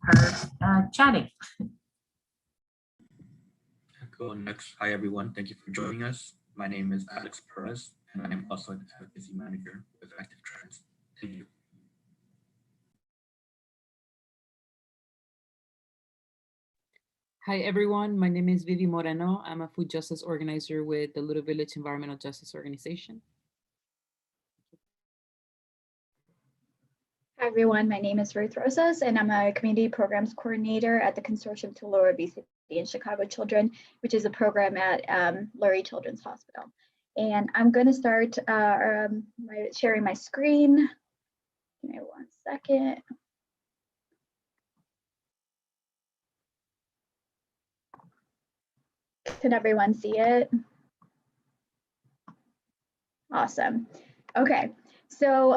her chatting. Go next. Hi, everyone. Thank you for joining us. My name is Alex Perez, and I'm also an advocacy manager with Active Trans. Thank you. Hi, everyone. My name is Vivian Moreno. I'm a food justice organizer with the Little Village Environmental Justice Organization. Hi, everyone. My name is Ruth Rosas, and I'm a community programs coordinator at the Consortium to Lower Obesity in Chicago Children, which is a program at Lurie Children's Hospital. And I'm going to start sharing my screen. Give me 1 second. Can everyone see it? Awesome. Okay, so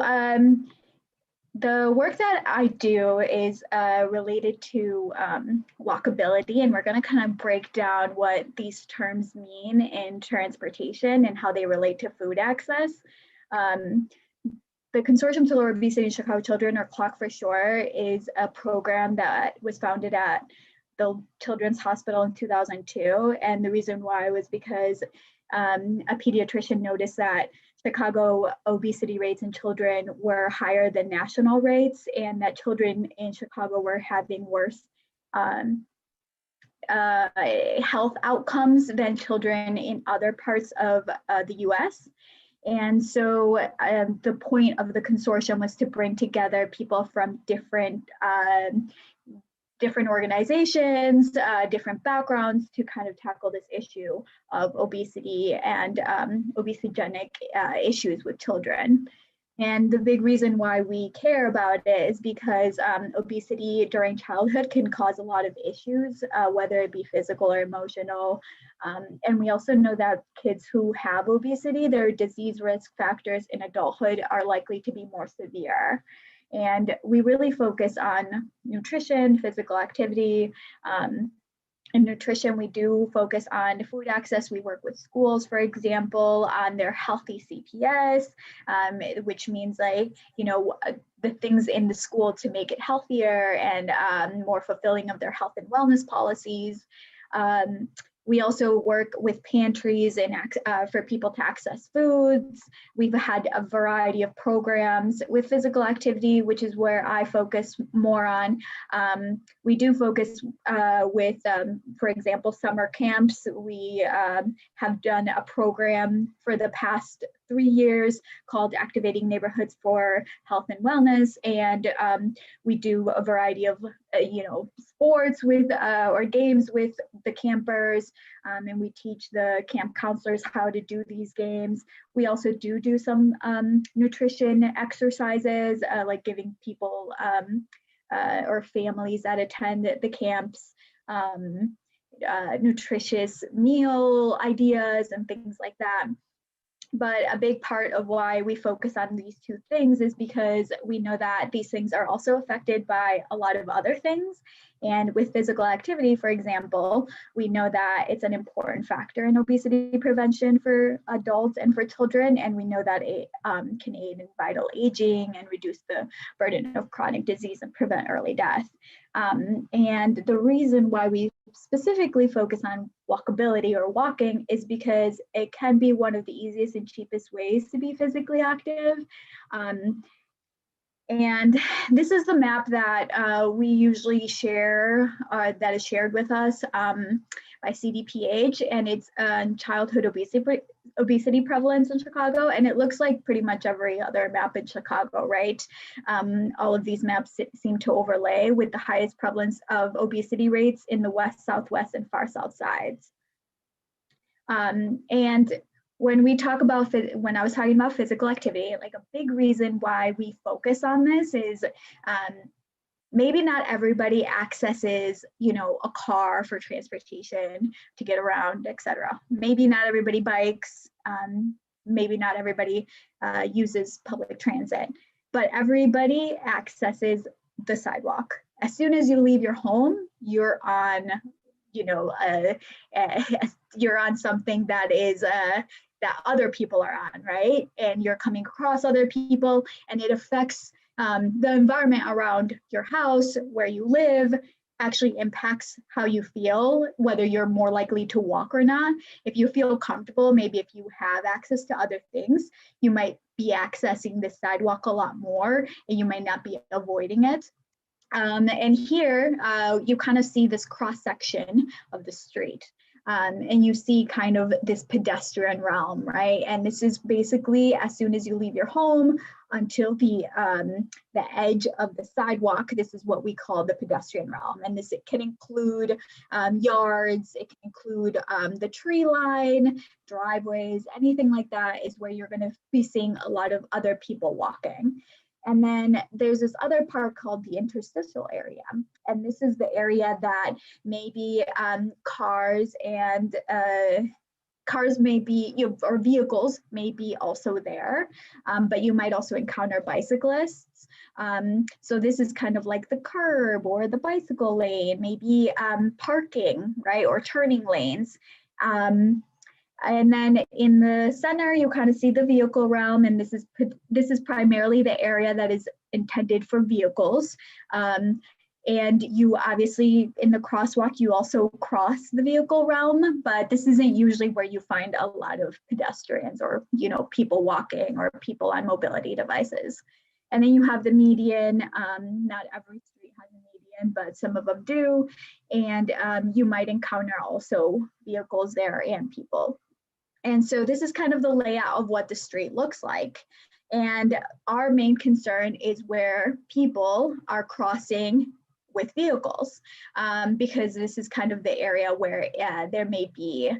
the work that I do is related to walkability, and we're going to kind of break down what these terms mean in transportation and how they relate to food access. The Consortium to Lower Obesity in Chicago Children, or CLOC for short, is a program that was founded at the Children's Hospital in 2002. And the reason why was because a pediatrician noticed that Chicago obesity rates in children were higher than national rates, and that children in Chicago were having worse health outcomes than children in other parts of the US. And so the point of the consortium was to bring together people from different organizations, different backgrounds to kind of tackle this issue of obesity and obesogenic issues with children. And the big reason why we care about it is because obesity during childhood can cause a lot of issues, whether it be physical or emotional. And we also know that kids who have obesity, their disease risk factors in adulthood are likely to be more severe. And we really focus on nutrition, physical activity. In nutrition, we do focus on food access. We work with schools, for example, on their healthy CPS, which means like, the things in the school to make it healthier and more fulfilling of their health and wellness policies. We also work with pantries and for people to access foods. We've had a variety of programs with physical activity, which is where I focus more on. We do focus with, for example, summer camps. We have done a program for the past 3 years called Activating Neighborhoods for Health and Wellness. And we do a variety of, sports with or games with the campers. And we teach the camp counselors how to do these games. We also do some nutrition exercises, like giving people or families that attend the camps nutritious meal ideas and things like that. But a big part of why we focus on these two things is because we know that these things are also affected by a lot of other things. And with physical activity, for example, we know that it's an important factor in obesity prevention for adults and for children. And we know that it can aid in vital aging and reduce the burden of chronic disease and prevent early death. And the reason why we specifically focus on walkability or walking is because it can be one of the easiest and cheapest ways to be physically active. And this is the map that we usually share, that is shared with us by CDPH, and it's childhood obesity prevalence in Chicago, and it looks like pretty much every other map in Chicago, right? All of these maps seem to overlay with the highest prevalence of obesity rates in the west, southwest, and far south sides. And when we talk about, when I was talking about physical activity, like a big reason why we focus on this is maybe not everybody accesses, a car for transportation to get around, etc. Maybe not everybody bikes, maybe not everybody uses public transit, but everybody accesses the sidewalk. As soon as you leave your home, you're on, you're on something that is that other people are on, right? And you're coming across other people, and it affects The environment around your house, where you live, actually impacts how you feel, whether you're more likely to walk or not. If you feel comfortable, maybe if you have access to other things, you might be accessing the sidewalk a lot more and you might not be avoiding it. And here you kind of see this cross section of the street. And you see kind of this pedestrian realm, right? And this is basically as soon as you leave your home until the edge of the sidewalk. This is what we call the pedestrian realm. And this, it can include yards, it can include the tree line, driveways, anything like that is where you're gonna be seeing a lot of other people walking. And then there's this other part called the interstitial area. And this is the area that maybe cars may be, or vehicles may be also there, but you might also encounter bicyclists. So this is kind of like the curb or the bicycle lane, maybe parking, right, or turning lanes. And then in the center, you kind of see the vehicle realm, and this is primarily the area that is intended for vehicles. And you obviously, in the crosswalk, you also cross the vehicle realm, but this isn't usually where you find a lot of pedestrians or, people walking or people on mobility devices. And then you have the median. Not every street has a median, but some of them do. And you might encounter also vehicles there and people. And so this is kind of the layout of what the street looks like. And our main concern is where people are crossing with vehicles, because this is kind of the area where there may be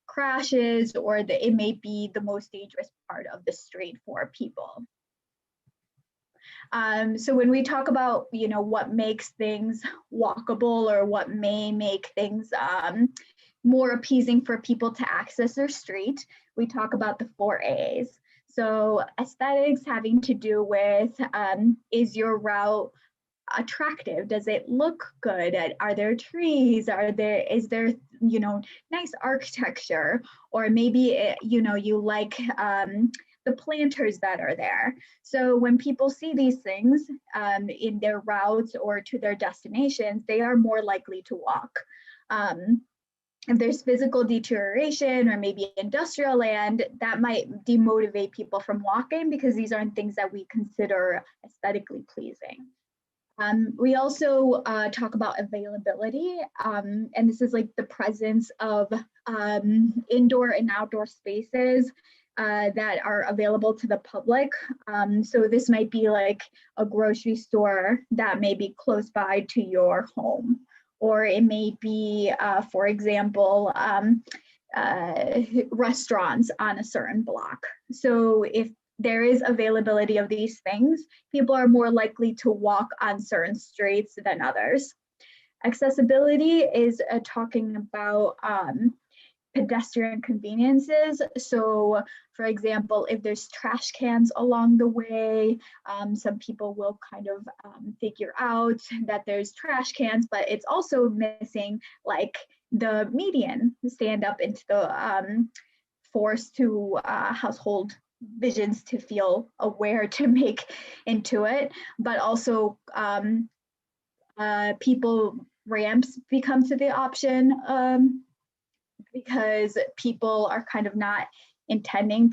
crashes, or it may be the most dangerous part of the street for people. So when we talk about, what makes things walkable or what may make things more appeasing for people to access their street, we talk about the 4 A's. So aesthetics having to do with, is your route attractive? Does it look good? Are there trees? Is there, nice architecture? Or maybe, you like the planters that are there. So when people see these things in their routes or to their destinations, they are more likely to walk. If there's physical deterioration or maybe industrial land, that might demotivate people from walking because these aren't things that we consider aesthetically pleasing. We also talk about availability, and this is like the presence of indoor and outdoor spaces that are available to the public. So this might be like a grocery store that may be close by to your home. Or it may be, for example, restaurants on a certain block. So if there is availability of these things, people are more likely to walk on certain streets than others. Accessibility is talking about pedestrian conveniences. So for example, if there's trash cans along the way, some people will kind of figure out that there's trash cans, but it's also missing like the median stand up into the force to household visions to feel aware to make into it, but also people ramps become to the option because people are kind of not intending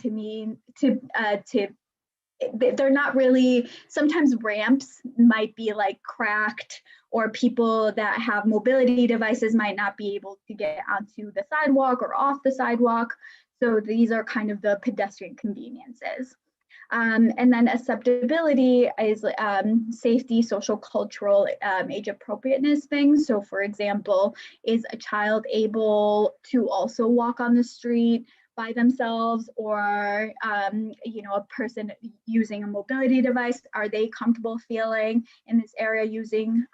they're not really, sometimes ramps might be like cracked, or people that have mobility devices might not be able to get onto the sidewalk or off the sidewalk. So these are kind of the pedestrian conveniences. And then acceptability is safety, social, cultural, age appropriateness things. So for example, is a child able to also walk on the street by themselves, or a person using a mobility device, are they comfortable feeling in this area using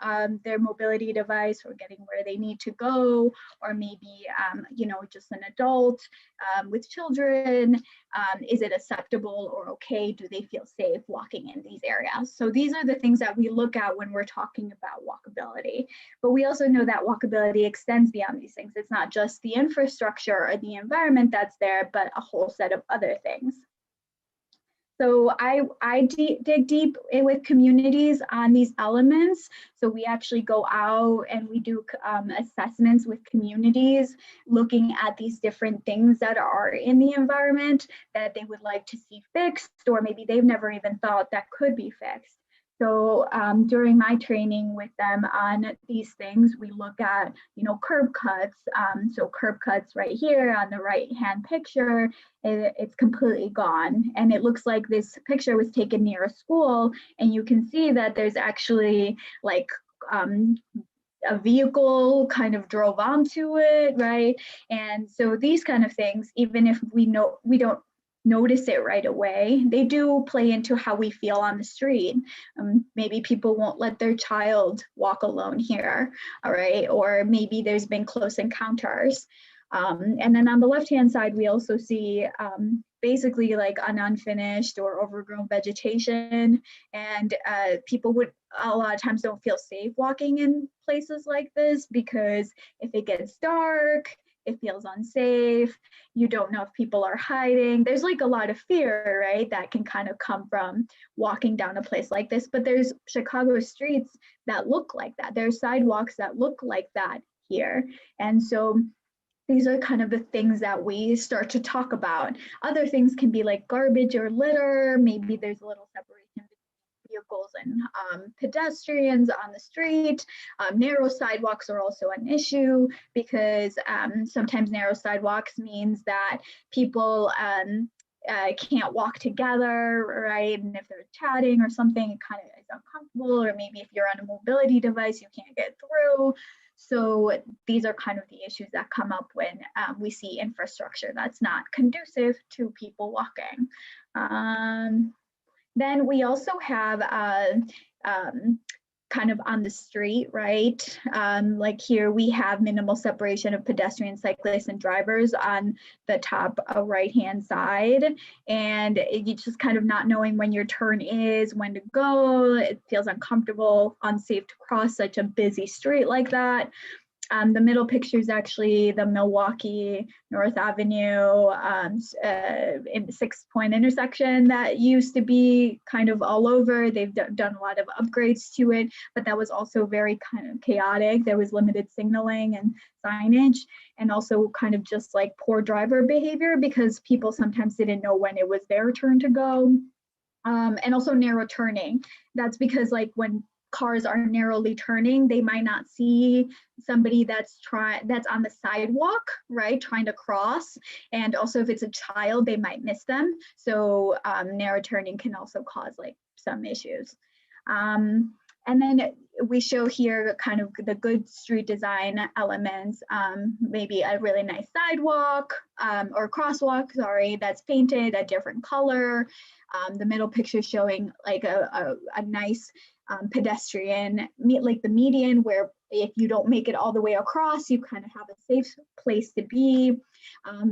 their mobility device or getting where they need to go? Or maybe just an adult with children, is it acceptable or okay? Do they feel safe walking in these areas? So these are the things that we look at when we're talking about walkability. But we also know that walkability extends beyond these things. It's not just the infrastructure or the environment that's there, but a whole set of other things. So I dig deep in with communities on these elements. So we actually go out and we do assessments with communities, looking at these different things that are in the environment that they would like to see fixed, or maybe they've never even thought that could be fixed. So during my training with them on these things, we look at, curb cuts. So curb cuts right here on the right-hand picture, it's completely gone. And it looks like this picture was taken near a school, and you can see that there's actually like a vehicle kind of drove onto it, right? And so these kind of things, even if we don't notice it right away, they do play into how we feel on the street. Maybe people won't let their child walk alone here, all right? Or maybe there's been close encounters. And then on the left-hand side, we also see basically like an unfinished or overgrown vegetation, and people would a lot of times don't feel safe walking in places like this, because if it gets dark, it feels unsafe. You don't know if people are hiding. There's like a lot of fear, right, that can kind of come from walking down a place like this. But there's Chicago streets that look like that. There's sidewalks that look like that here. And so these are kind of the things that we start to talk about. Other things can be like garbage or litter. Maybe there's a little separation vehicles and pedestrians on the street. Narrow sidewalks are also an issue, because sometimes narrow sidewalks means that people can't walk together, right? And if they're chatting or something, it kind of is uncomfortable, or maybe if you're on a mobility device, you can't get through. So these are kind of the issues that come up when we see infrastructure that's not conducive to people walking. Then we also have kind of on the street, right? Like here we have minimal separation of pedestrians, cyclists, and drivers on the top right-hand side. And you just kind of not knowing when your turn is, when to go. It feels uncomfortable, unsafe to cross such a busy street like that. The middle picture is actually the Milwaukee North Avenue in 6 Point intersection that used to be kind of all over. They've done a lot of upgrades to it, but that was also very kind of chaotic. There was limited signaling and signage, and also kind of just like poor driver behavior, because people sometimes didn't know when it was their turn to go. And also narrow turning. That's because like when cars are narrowly turning, they might not see somebody that's on the sidewalk, right, trying to cross. And also if it's a child, they might miss them. So narrow turning can also cause like some issues. And then we show here kind of the good street design elements, maybe a really nice sidewalk or crosswalk, sorry, that's painted a different color. The middle picture showing like a nice pedestrian, like the median, where if you don't make it all the way across, you kind of have a safe place to be.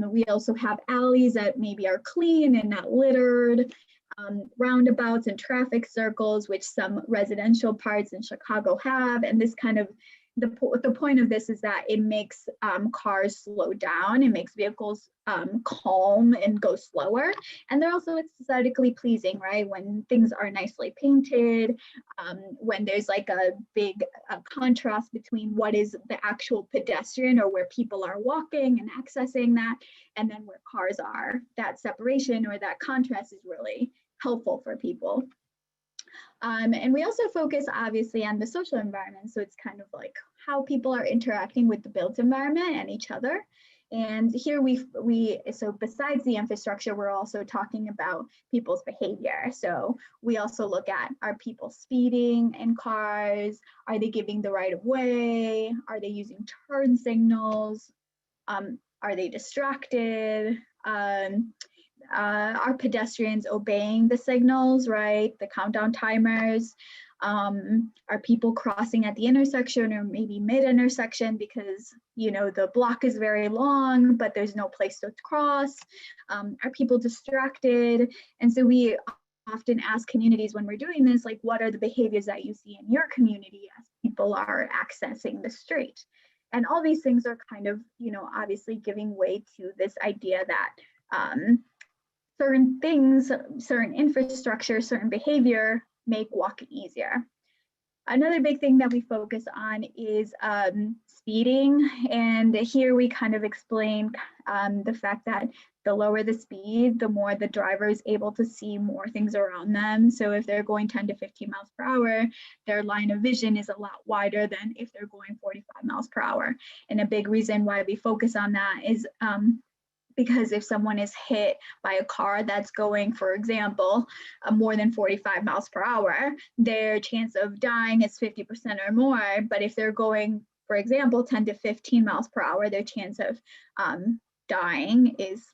We also have alleys that maybe are clean and not littered. Roundabouts and traffic circles, which some residential parts in Chicago have. And this kind of, the point of this is that it makes cars slow down. It makes vehicles calm and go slower. And they're also aesthetically pleasing, right? When things are nicely painted, when there's like a big contrast between what is the actual pedestrian or where people are walking and accessing that, and then where cars are, that separation or that contrast is really helpful for people. And we also focus obviously on the social environment. So it's kind of like how people are interacting with the built environment and each other. And here so besides the infrastructure, we're also talking about people's behavior. So we also look at, are people speeding in cars? Are they giving the right of way? Are they using turn signals? Are they distracted? Are pedestrians obeying the signals, right? The countdown timers. Are people crossing at the intersection or maybe mid-intersection because, you know, the block is very long, but there's no place to cross? Are people distracted? And so we often ask communities when we're doing this, like, what are the behaviors that you see in your community as people are accessing the street? And all these things are kind of, you know, obviously giving way to this idea that certain things, certain infrastructure, certain behavior make walking easier. Another big thing that we focus on is speeding. And here we kind of explain the fact that the lower the speed, the more the driver is able to see more things around them. So if they're going 10 to 15 miles per hour, their line of vision is a lot wider than if they're going 45 miles per hour. And a big reason why we focus on that is because if someone is hit by a car that's going, for example, more than 45 miles per hour, their chance of dying is 50% or more. But if they're going, for example, 10 to 15 miles per hour, their chance of dying is,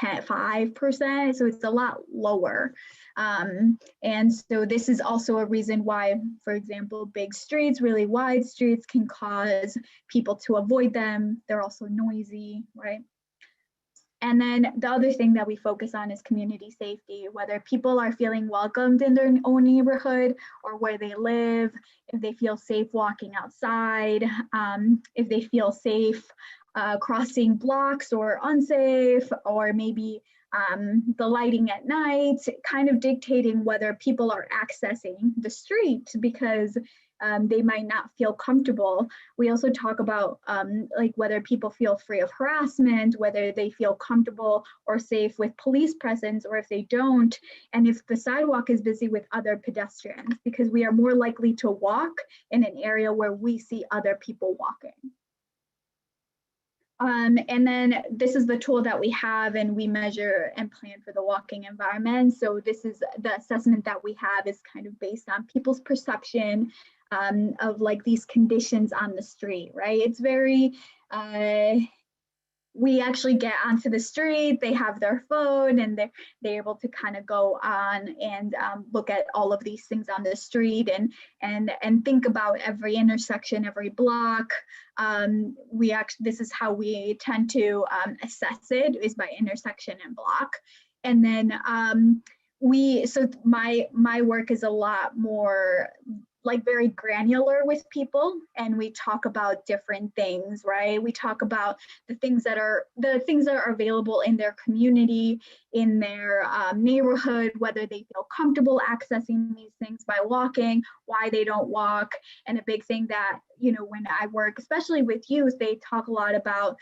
5%. So it's a lot lower. And so this is also a reason why, for example, big streets, really wide streets can cause people to avoid them. They're also noisy, right? And then the other thing that we focus on is community safety, whether people are feeling welcomed in their own neighborhood or where they live, if they feel safe walking outside, if they feel safe crossing blocks or unsafe, or maybe the lighting at night, kind of dictating whether people are accessing the street because they might not feel comfortable. We also talk about like whether people feel free of harassment, whether they feel comfortable or safe with police presence, or if they don't, and if the sidewalk is busy with other pedestrians, because we are more likely to walk in an area where we see other people walking. And then this is the tool that we have, and we measure and plan for the walking environment. So this is the assessment that we have is kind of based on people's perception of like these conditions on the street, right? It's very, we actually get onto the street, they have their phone, and they're able to kind of go on and look at all of these things on the street and think about every intersection, every block. This is how we tend to assess it, is by intersection and block. And then so my work is a lot more like very granular with people, and we talk about different things, right? We talk about the things that are available in their community, in their neighborhood, whether they feel comfortable accessing these things by walking, why they don't walk. And a big thing that, when I work, especially with youth, they talk a lot about,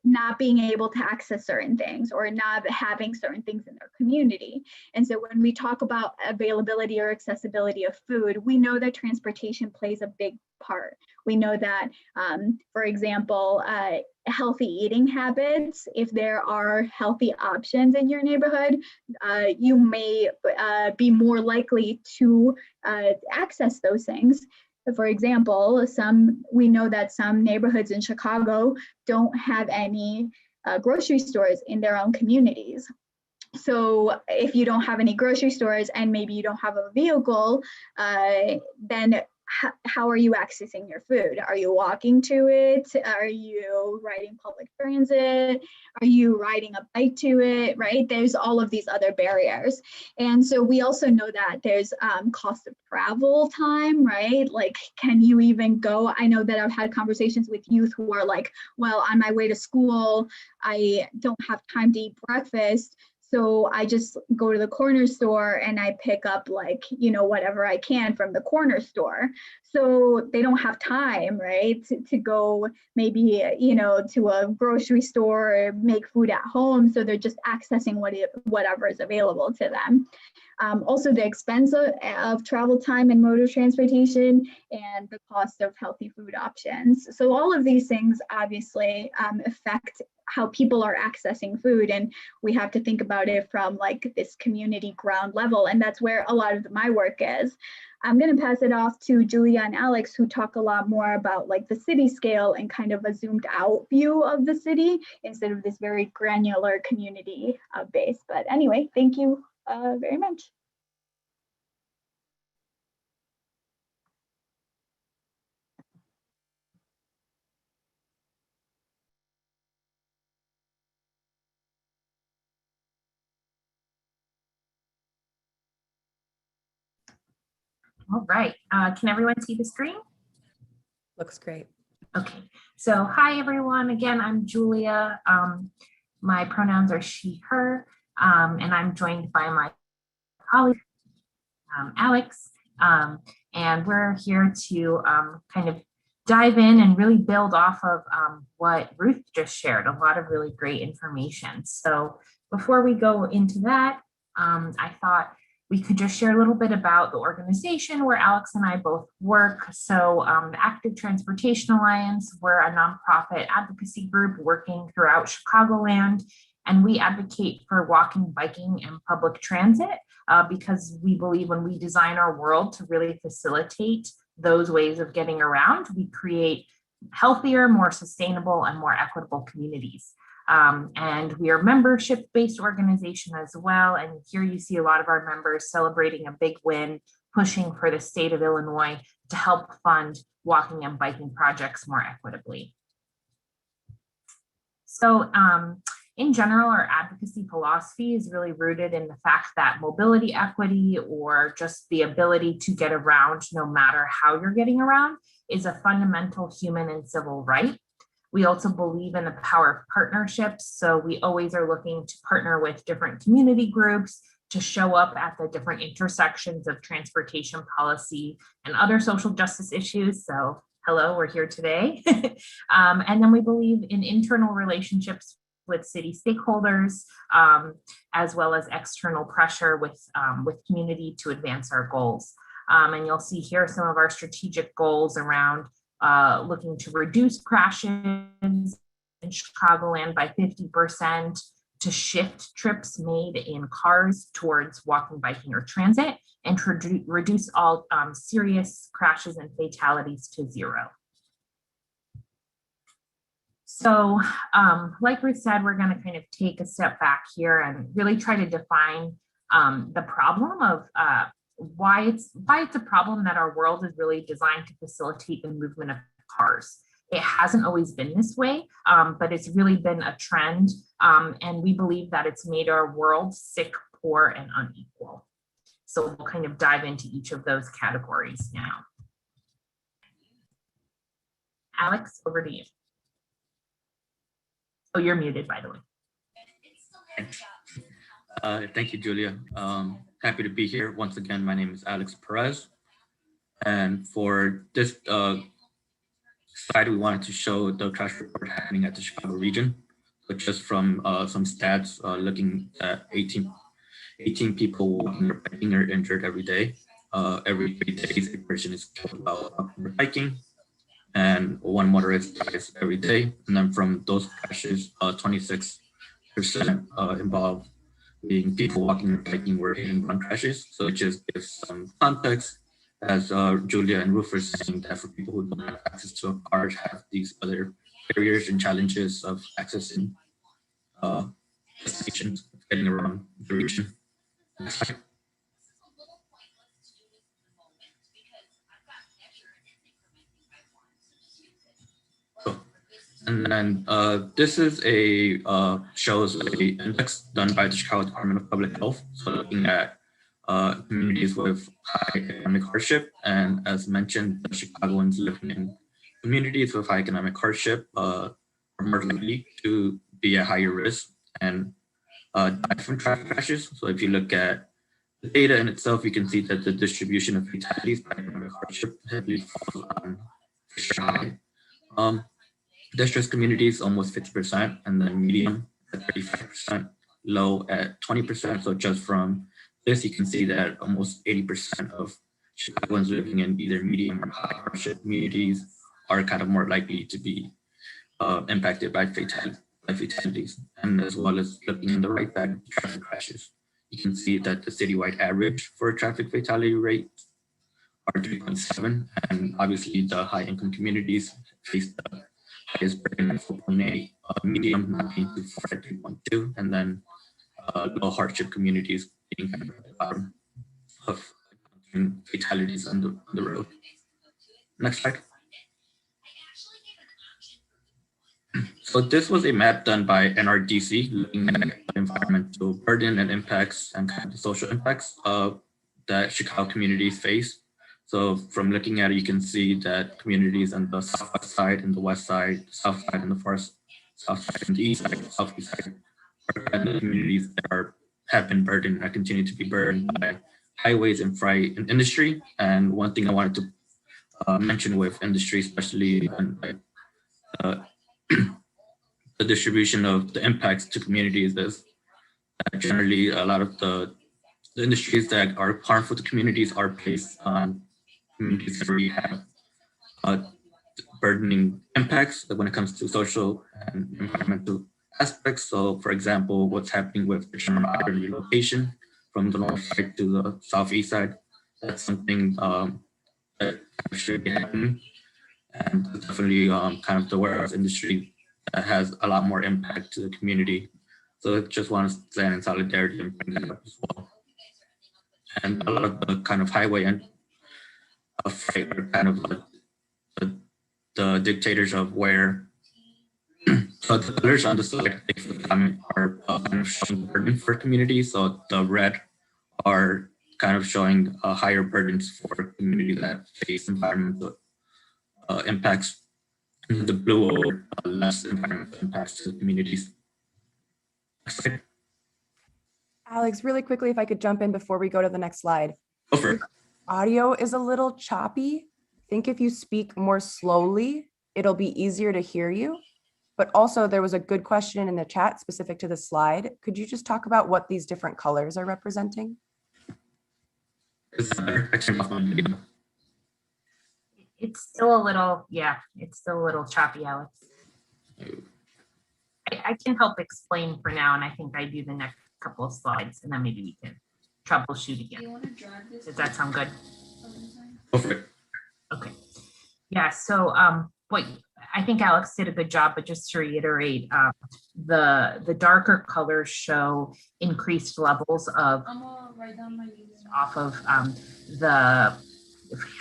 not being able to access certain things or not having certain things in their community. And so when we talk about availability or accessibility of food, we know that transportation plays a big part. We know that, for example, healthy eating habits, if there are healthy options in your neighborhood, you may be more likely to access those things. For example, we know that some neighborhoods in Chicago don't have any grocery stores in their own communities. So if you don't have any grocery stores and maybe you don't have a vehicle, then how are you accessing your food? Are you walking to it? Are you riding public transit? Are you riding a bike to it, right? There's all of these other barriers. And so we also know that there's cost of travel time, right? Like, can you even go? I know that I've had conversations with youth who are like, well, on my way to school, I don't have time to eat breakfast. So I just go to the corner store and I pick up like, whatever I can from the corner store. So they don't have time, right, to go maybe, to a grocery store or make food at home. So they're just accessing whatever is available to them. Also the expense of travel time and mode of transportation and the cost of healthy food options. So all of these things obviously affect how people are accessing food, and we have to think about it from like this community ground level, and that's where a lot of my work is. I'm going to pass it off to Julia and Alex, who talk a lot more about like the city scale and kind of a zoomed out view of the city instead of this very granular community base. But anyway, thank you very much. All right, can everyone see the screen? Looks great. Okay, so hi everyone. Again, I'm Julia. My pronouns are she, her, and I'm joined by my colleague, Alex. And we're here to kind of dive in and really build off of what Ruth just shared, a lot of really great information. So before we go into that, I thought we could just share a little bit about the organization where Alex and I both work. So the Active Transportation Alliance, we're a nonprofit advocacy group working throughout Chicagoland, and we advocate for walking, biking, and public transit because we believe when we design our world to really facilitate those ways of getting around, we create healthier, more sustainable, and more equitable communities. And we are a membership-based organization as well. And here you see a lot of our members celebrating a big win, pushing for the state of Illinois to help fund walking and biking projects more equitably. So in general, our advocacy philosophy is really rooted in the fact that mobility equity, or just the ability to get around no matter how you're getting around, is a fundamental human and civil right. We also believe in the power of partnerships. So we always are looking to partner with different community groups to show up at the different intersections of transportation policy and other social justice issues. So hello, we're here today. And then we believe in internal relationships with city stakeholders, as well as external pressure with community to advance our goals. And you'll see here some of our strategic goals around looking to reduce crashes in Chicagoland by 50%, to shift trips made in cars towards walking, biking, or transit, and to reduce all serious crashes and fatalities to zero. So like Ruth said, we're going to kind of take a step back here and really try to define the problem of why it's a problem that our world is really designed to facilitate the movement of cars. It hasn't always been this way, but it's really been a trend, and we believe that it's made our world sick, poor, and unequal. So we'll kind of dive into each of those categories now. Alex, over to you. Oh, you're muted, by the way. Thank you, Julia. Happy to be here. Once again, my name is Alex Perez. And for this slide, we wanted to show the crash report happening at the Chicago region. So just from some stats, looking at 18 people walking or biking are injured every day. Every 3 days, a person is killed while walking or biking, and 1 motorist dies every day. And then from those crashes, 26% involve being people walking or biking were hit and run crashes. So it just gives some context, as Julia and Ruth were saying, that for people who don't have access to a car, have these other barriers and challenges of accessing destinations, getting around the region. Next slide. And then this is a shows a index done by the Chicago Department of Public Health. So looking at communities with high economic hardship, and as mentioned, the Chicagoans living in communities with high economic hardship are more likely to be at higher risk and die from traffic crashes. So if you look at the data in itself, you can see that the distribution of fatalities by economic hardship heavily falls on high. Distressed communities, almost 50%, and then medium at 35%, low at 20%. So just from this, you can see that almost 80% of Chicagoans living in either medium or high hardship communities are kind of more likely to be impacted by fatalities. And as well as looking in the right back, traffic crashes. You can see that the citywide average for traffic fatality rate are 3.7, and obviously the high income communities face the highest burden at 4.8, medium not being too far at 3.2, and then low hardship communities being kind of at the bottom of fatalities on the road. Next slide. So this was a map done by NRDC looking at environmental burden and impacts and kind of the social impacts that Chicago communities face. So from looking at it, you can see that communities on the southwest side and the west side, south side and the far south side and the east side, southeast side, are kind of communities that have been burdened and continue to be burdened by highways and freight and industry. And one thing I wanted to mention with industry, especially the distribution of the impacts to communities, is that generally a lot of the industries that are harmful to communities are placed on communities that already have uh, burdening impacts when it comes to social and environmental aspects. So, for example, what's happening with the Sherman Island relocation from the north side to the southeast side, that's something that should be happening. And definitely kind of the warehouse industry that has a lot more impact to the community. So I just want to stand in solidarity and bring that up as well. And a lot of the kind of highway and freight are kind of the dictators of where. So the colors on the slide are kind of showing burden for communities. So the red are kind of showing higher burdens for communities that face environmental impacts. And the blue are less environmental impacts to the communities. Next slide. Alex, really quickly, if I could jump in before we go to the next slide. Go for it. Audio is a little choppy. I think if you speak more slowly, it'll be easier to hear you. But also there was a good question in the chat specific to the slide. Could you just talk about what these different colors are representing? Is that better? I turned off my video. It's still a little, yeah, it's still a little choppy, Alex. I can help explain for now, and I think I do the next couple of slides, and then maybe we can troubleshoot again. Do you want to drag this? Does that sound good? Go for it. Okay. Yeah, so what I think Alex did a good job, but just to reiterate, the darker colors show increased levels of I'm gonna write down my name. off of the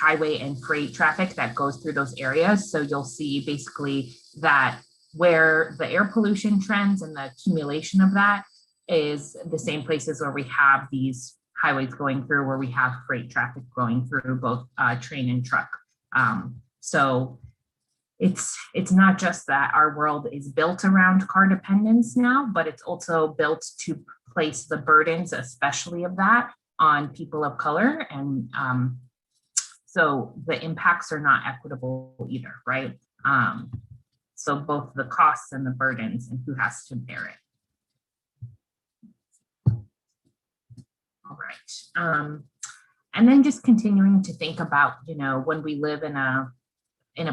highway and freight traffic that goes through those areas. So you'll see basically that where the air pollution trends and the accumulation of that is the same places where we have these highways going through, where we have freight traffic going through, both train and truck. So it's not just that our world is built around car dependence now, but it's also built to place the burdens, especially of that, on people of color. And so the impacts are not equitable either, right? So both the costs and the burdens and who has to bear it. All right. And then just continuing to think about, when we live in a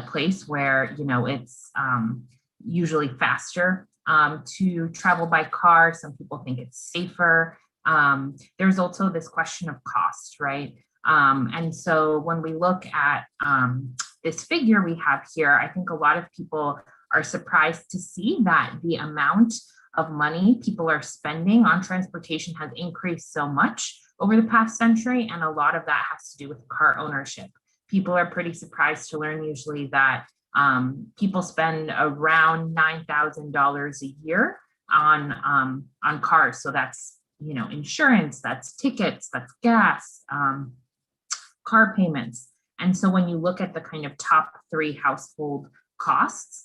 place where, it's usually faster to travel by car. Some people think it's safer. There's also this question of cost, right? And so when we look at this figure we have here, I think a lot of people are surprised to see that the amount of money people are spending on transportation has increased so much over the past century. And a lot of that has to do with car ownership. People are pretty surprised to learn usually that people spend around $9,000 a year on cars. So that's, insurance, that's tickets, that's gas, car payments. And so when you look at the kind of top 3 household costs,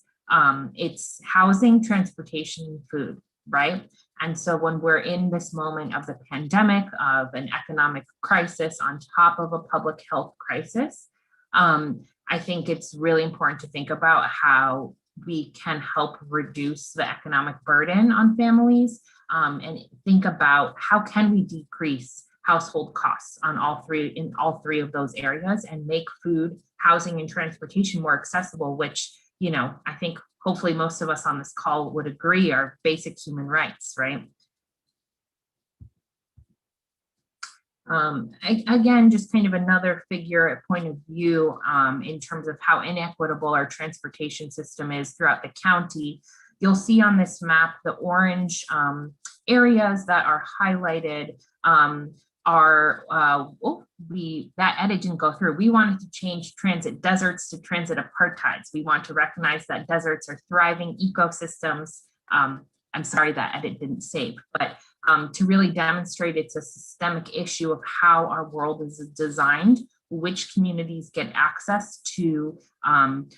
it's housing, transportation, food, right? And so when we're in this moment of the pandemic, of an economic crisis on top of a public health crisis, I think it's really important to think about how we can help reduce the economic burden on families, and think about how can we decrease household costs on all three of those areas and make food, housing, and transportation more accessible, which, I think hopefully most of us on this call would agree are basic human rights, right? Again, just kind of another figure at point of view in terms of how inequitable our transportation system is throughout the county. You'll see on this map the orange areas that are highlighted that edit didn't go through. We wanted to change transit deserts to transit apartheids. We want to recognize that deserts are thriving ecosystems. I'm sorry that edit didn't save, but to really demonstrate it's a systemic issue of how our world is designed, which communities get access to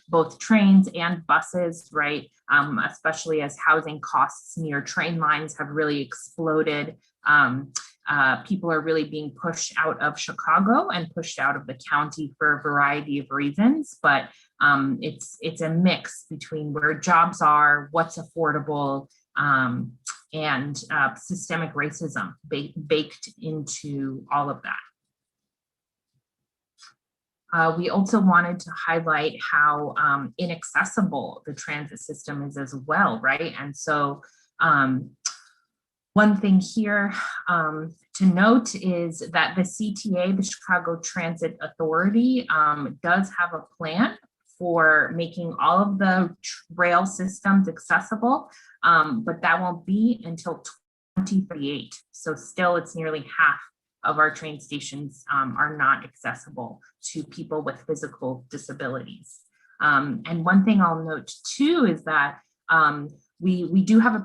both trains and buses, right? Especially as housing costs near train lines have really exploded. People are really being pushed out of Chicago and pushed out of the county for a variety of reasons, but it's a mix between where jobs are, what's affordable, and systemic racism baked into all of that. We also wanted to highlight how inaccessible the transit system is as well, right? And so one thing here to note is that the CTA, the Chicago Transit Authority, does have a plan for making all of the rail systems accessible, but that won't be until 2038. So still it's nearly half of our train stations are not accessible to people with physical disabilities. And one thing I'll note too is that we do have a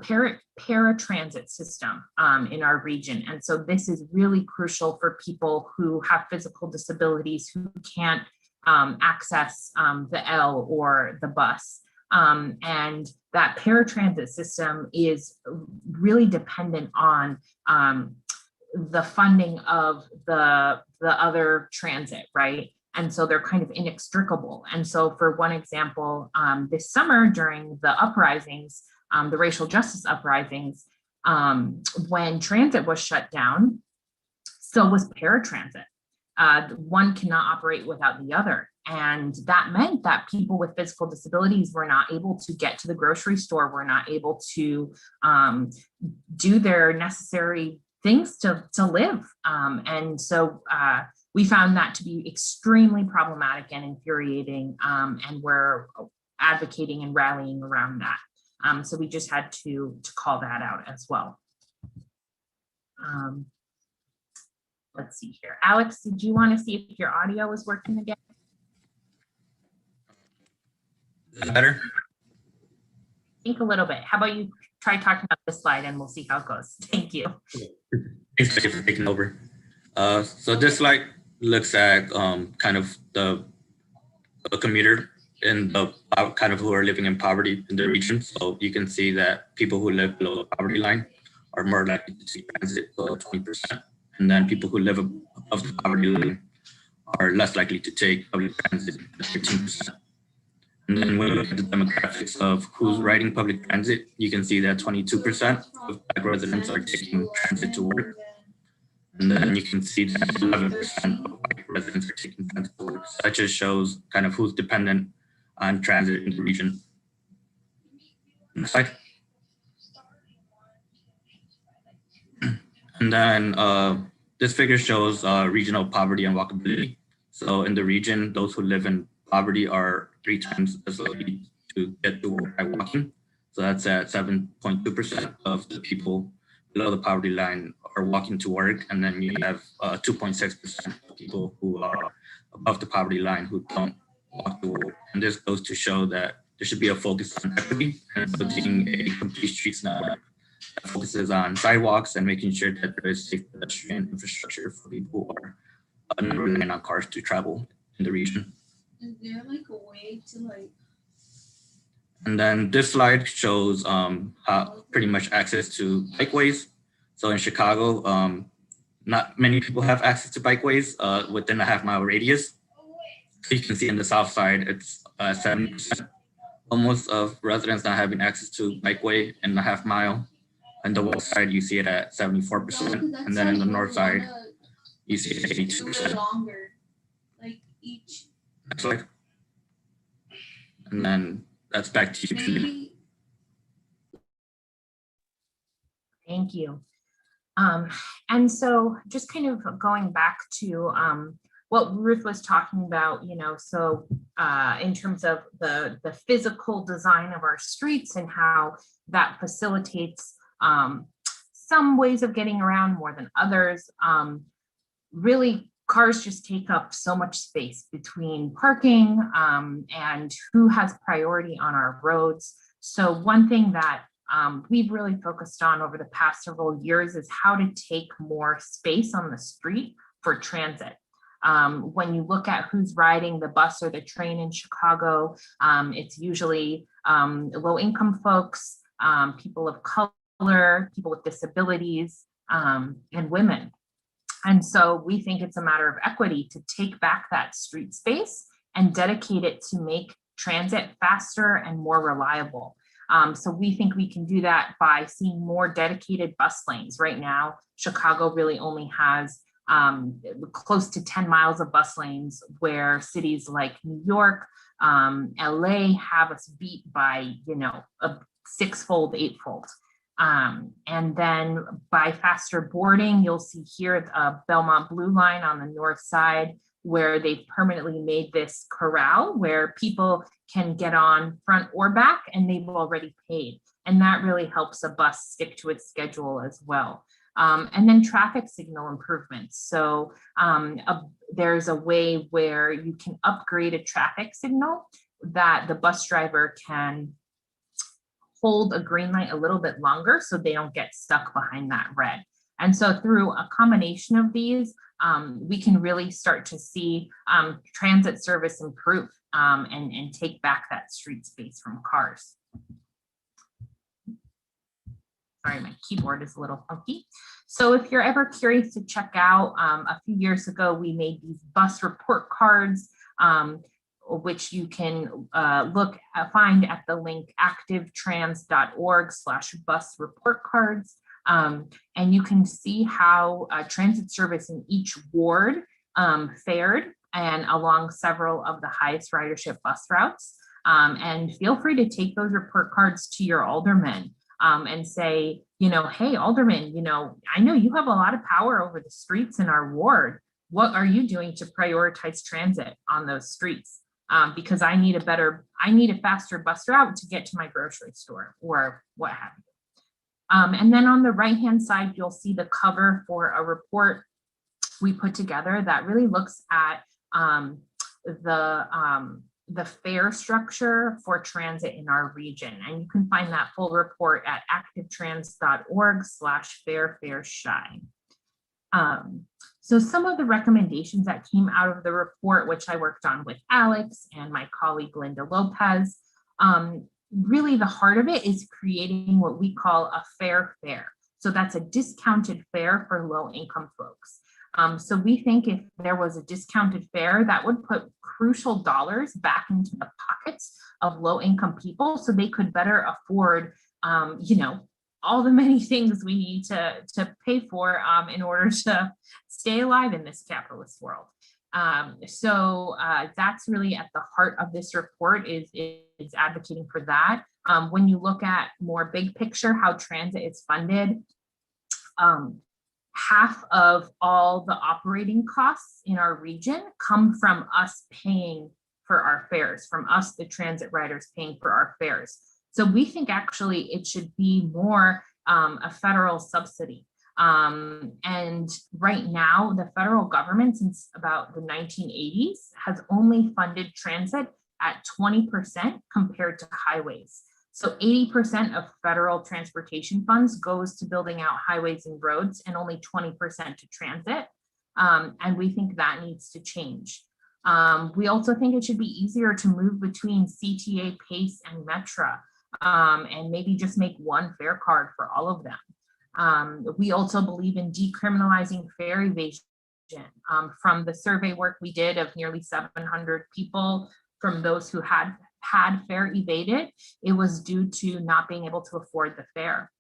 paratransit system in our region. And so this is really crucial for people who have physical disabilities who can't access the L or the bus. And that paratransit system is really dependent on the funding of the other transit, right? And so they're kind of inextricable. And so for one example, this summer during the uprisings, the racial justice uprisings, when transit was shut down, so was paratransit. One cannot operate without the other. And that meant that people with physical disabilities were not able to get to the grocery store, were not able to do their necessary things to live. And so we found that to be extremely problematic and infuriating, and we're advocating and rallying around that. So we just had to call that out as well. Let's see here. Alex, did you want to see if your audio was working again? Is that better? I think a little bit. How about you try talking about this slide and we'll see how it goes. Thank you. Thanks for taking over. So this slide looks at kind of the commuter and the kind of who are living in poverty in the region. So you can see that people who live below the poverty line are more likely to see transit below 20%. And then people who live above the poverty line are less likely to take public transit at 13%. And then when we look at the demographics of who's riding public transit, you can see that 22% of Black residents are taking transit to work. And then you can see that 11% of white residents are taking transit to work. So that just shows kind of who's dependent on transit in the region. Next slide. And then this figure shows regional poverty and walkability. So in the region, those who live in poverty are 3 times as likely to get to work by walking. So that's at 7.2% of the people below the poverty line are walking to work. And then you have 2.6% of people who are above the poverty line who don't walk to work. And this goes to show that there should be a focus on equity and building a complete streets network that focuses on sidewalks and making sure that there is safe pedestrian infrastructure for people who are not relying on cars to travel in the region. Is there like a way to like? And then this slide shows how pretty much access to bikeways. So in Chicago, not many people have access to bikeways within a half-mile radius. So you can see in the south side, it's 70% almost of residents not having access to bikeway in the half-mile. On the west side, you see it at 74%. And then in the north side, you see it at 82%. Longer, like each. Next slide. And then that's back to you, Julia. Thank you. And so just kind of going back to what Ruth was talking about, you know, so in terms of the physical design of our streets and how that facilitates some ways of getting around more than others. Really, cars just take up so much space between parking and who has priority on our roads. So one thing that we've really focused on over the past several years is how to take more space on the street for transit. When you look at who's riding the bus or the train in Chicago, it's usually low-income folks, people of color, people with disabilities, and women. And so we think it's a matter of equity to take back that street space and dedicate it to make transit faster and more reliable. So we think we can do that by seeing more dedicated bus lanes. Right now, Chicago really only has close to 10 miles of bus lanes, where cities like New York, LA have us beat by, a sixfold, eightfold. And then by faster boarding, you'll see here Belmont Blue Line on the north side, where they've permanently made this corral where people can get on front or back, and they've already paid. And that really helps a bus stick to its schedule as well. And then traffic signal improvements. So there's a way where you can upgrade a traffic signal that the bus driver can hold a green light a little bit longer so they don't get stuck behind that red. And so through a combination of these, we can really start to see transit service improve and take back that street space from cars. Sorry, my keyboard is a little funky. So if you're ever curious to check out, a few years ago, we made these bus report cards, which you can find at the link activetrans.org/bus report cards. And you can see how transit service in each ward fared, and along several of the highest ridership bus routes. And feel free to take those report cards to your aldermen and say, hey, alderman, I know you have a lot of power over the streets in our ward. What are you doing to prioritize transit on those streets? Because I need a faster bus route to get to my grocery store or what have you. And then on the right-hand side, you'll see the cover for a report we put together that really looks at the fare structure for transit in our region. And you can find that full report at activetrans.org/fare-shine. So some of the recommendations that came out of the report, which I worked on with Alex and my colleague Linda Lopez, really the heart of it is creating what we call a fair fare. So that's a discounted fare for low-income folks. So we think if there was a discounted fare, that would put crucial dollars back into the pockets of low-income people so they could better afford, all the many things we need to pay for in order to stay alive in this capitalist world. So that's really at the heart of this report is advocating for that. When you look at more big picture, how transit is funded, half of all the operating costs in our region come from us paying for our fares, from us, the transit riders, paying for our fares. So we think actually it should be more a federal subsidy. And right now, the federal government, since about the 1980s, has only funded transit at 20% compared to highways. So 80% of federal transportation funds goes to building out highways and roads, and only 20% to transit. And we think that needs to change. We also think it should be easier to move between CTA, PACE, and Metra, and maybe just make one fare card for all of them. We also believe in decriminalizing fare evasion. From the survey work we did of nearly 700 people, from those who had fare evaded, it was due to not being able to afford the fare.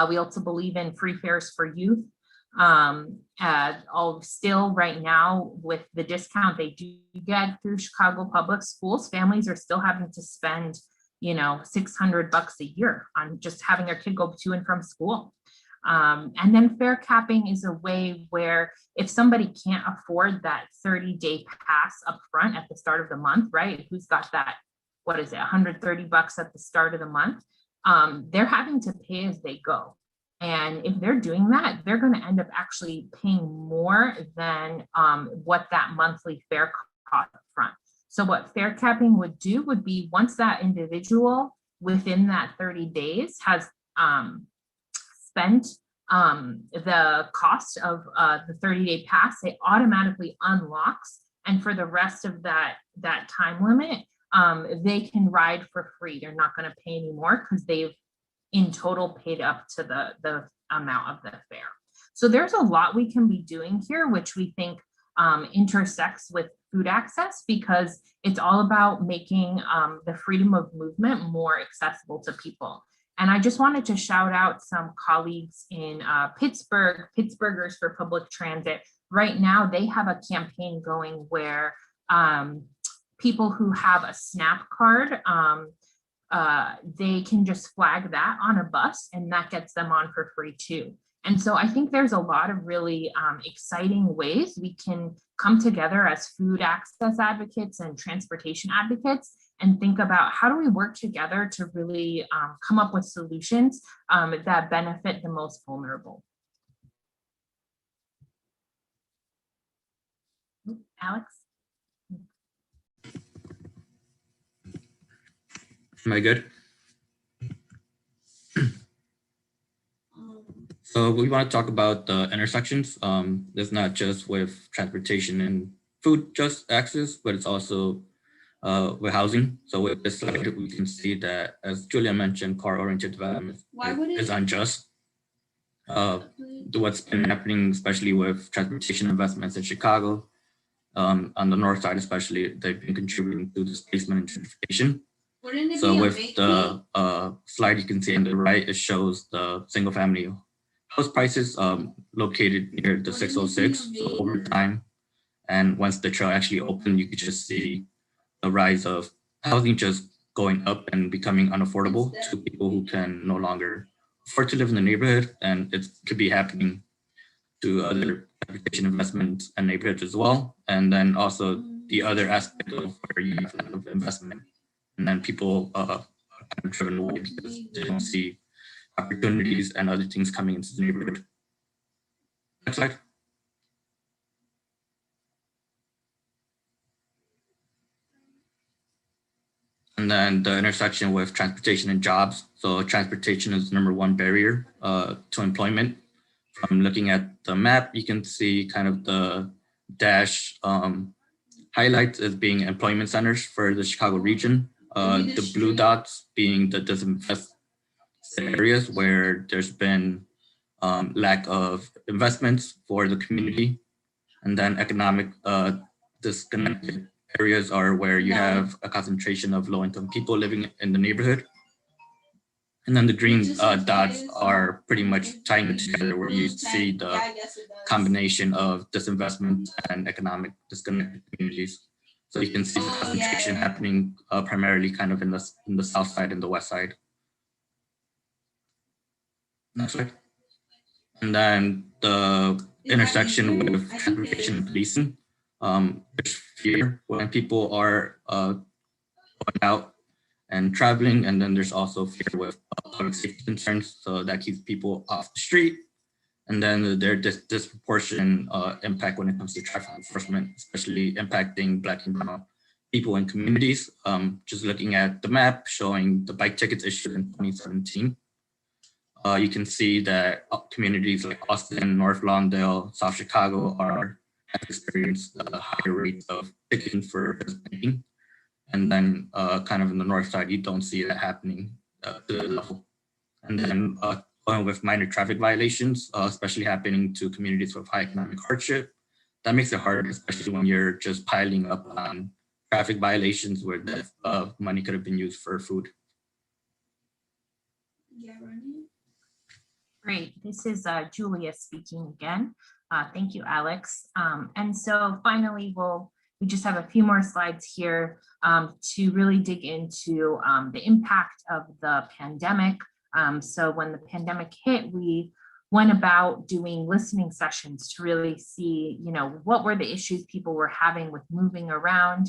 We also believe in free fares for youth. Still right now, with the discount they do get through Chicago Public Schools, families are still having to spend $600 a year on just having their kid go to and from school. And then fare capping is a way where if somebody can't afford that 30-day pass up front at the start of the month, right? Who's got that, what is it, $130 at the start of the month? They're having to pay as they go. And if they're doing that, they're going to end up actually paying more than what that monthly fare cost up front. So what fare capping would do would be, once that individual within that 30 days has spent the cost of the 30-day pass, it automatically unlocks. And for the rest of that time limit, they can ride for free. They're not going to pay anymore because they've in total paid up to the amount of the fare. So there's a lot we can be doing here, which we think intersects with food access, because it's all about making the freedom of movement more accessible to people. And I just wanted to shout out some colleagues in Pittsburgh, Pittsburghers for Public Transit. Right now, they have a campaign going where people who have a SNAP card, they can just flag that on a bus and that gets them on for free too. And so I think there's a lot of really exciting ways we can come together as food access advocates and transportation advocates and think about how do we work together to really come up with solutions that benefit the most vulnerable. Alex? Am I good? So we want to talk about the intersections. It's not just with transportation and food just access, but it's also with housing. So with this slide, we can see that, as Julia mentioned, car-oriented development is unjust. What's been happening, especially with transportation investments in Chicago, on the north side especially, they've been contributing to displacement and gentrification. So with the slide you can see on the right, it shows the single-family house prices located near the 606. So over time, and once the trail actually opened, you could just see the rise of housing just going up and becoming unaffordable to people who can no longer afford to live in the neighborhood. And it could be happening to other transportation investments and neighborhoods as well. And then also the other aspect of where you have a lot of investment, and then people are kind of driven away because they don't see opportunities and other things coming into the neighborhood. Next slide. And then the intersection with transportation and jobs. So transportation is the #1 barrier to employment. From looking at the map, you can see kind of the dash highlights as being employment centers for the Chicago region. The blue dots being the disinvested areas where there's been lack of investments for the community. And then economic disconnected areas are where you have a concentration of low-income people living in the neighborhood. And then the green dots are pretty much tying it together, where you see the combination of disinvestment and economic disconnected communities. So you can see the concentration happening primarily kind of in the south side and the west side. Next slide. And then the intersection with transportation and policing. There's fear when people are going out and traveling, and then there's also fear with public safety concerns, so that keeps people off the street. And then there's disproportionate impact when it comes to traffic enforcement, especially impacting Black and brown people in communities. Just looking at the map showing the bike tickets issued in 2017, you can see that communities like Austin, North Lawndale, South Chicago have experienced higher rates of ticketing for biking. And then kind of in the north side, you don't see that happening to the level. And then going with minor traffic violations, especially happening to communities with high economic hardship. That makes it hard, especially when you're just piling up on traffic violations where the money could have been used for food. Yeah, Ronnie. Great. This is Julia speaking again. Thank you, Alex. And so finally, we just have a few more slides here to really dig into the impact of the pandemic. So when the pandemic hit, we went about doing listening sessions to really see, what were the issues people were having with moving around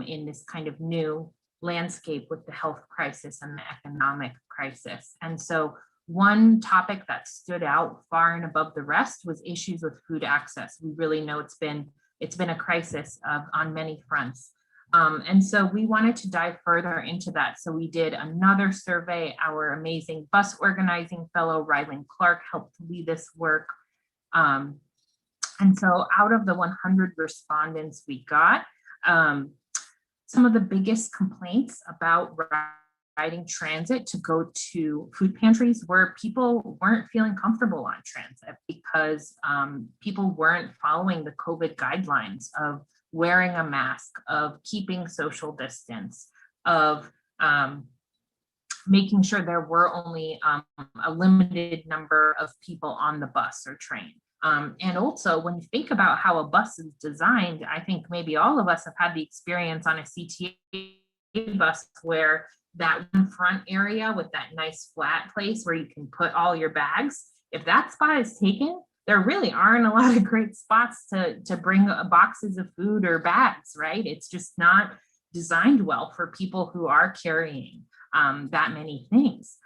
in this kind of new landscape with the health crisis and the economic crisis. And so one topic that stood out far and above the rest was issues with food access. We really know it's been a crisis on many fronts. And so we wanted to dive further into that. So we did another survey. Our amazing bus organizing fellow, Rylan Clark, helped lead this work. And so out of the 100 respondents we got, some of the biggest complaints about riding transit to go to food pantries were people weren't feeling comfortable on transit because people weren't following the COVID guidelines of wearing a mask, of keeping social distance, of making sure there were only a limited number of people on the bus or train. And also, when you think about how a bus is designed, I think maybe all of us have had the experience on a CTA bus where that one front area with that nice flat place where you can put all your bags, if that spot is taken, there really aren't a lot of great spots to bring boxes of food or bags, right? It's just not designed well for people who are carrying that many things.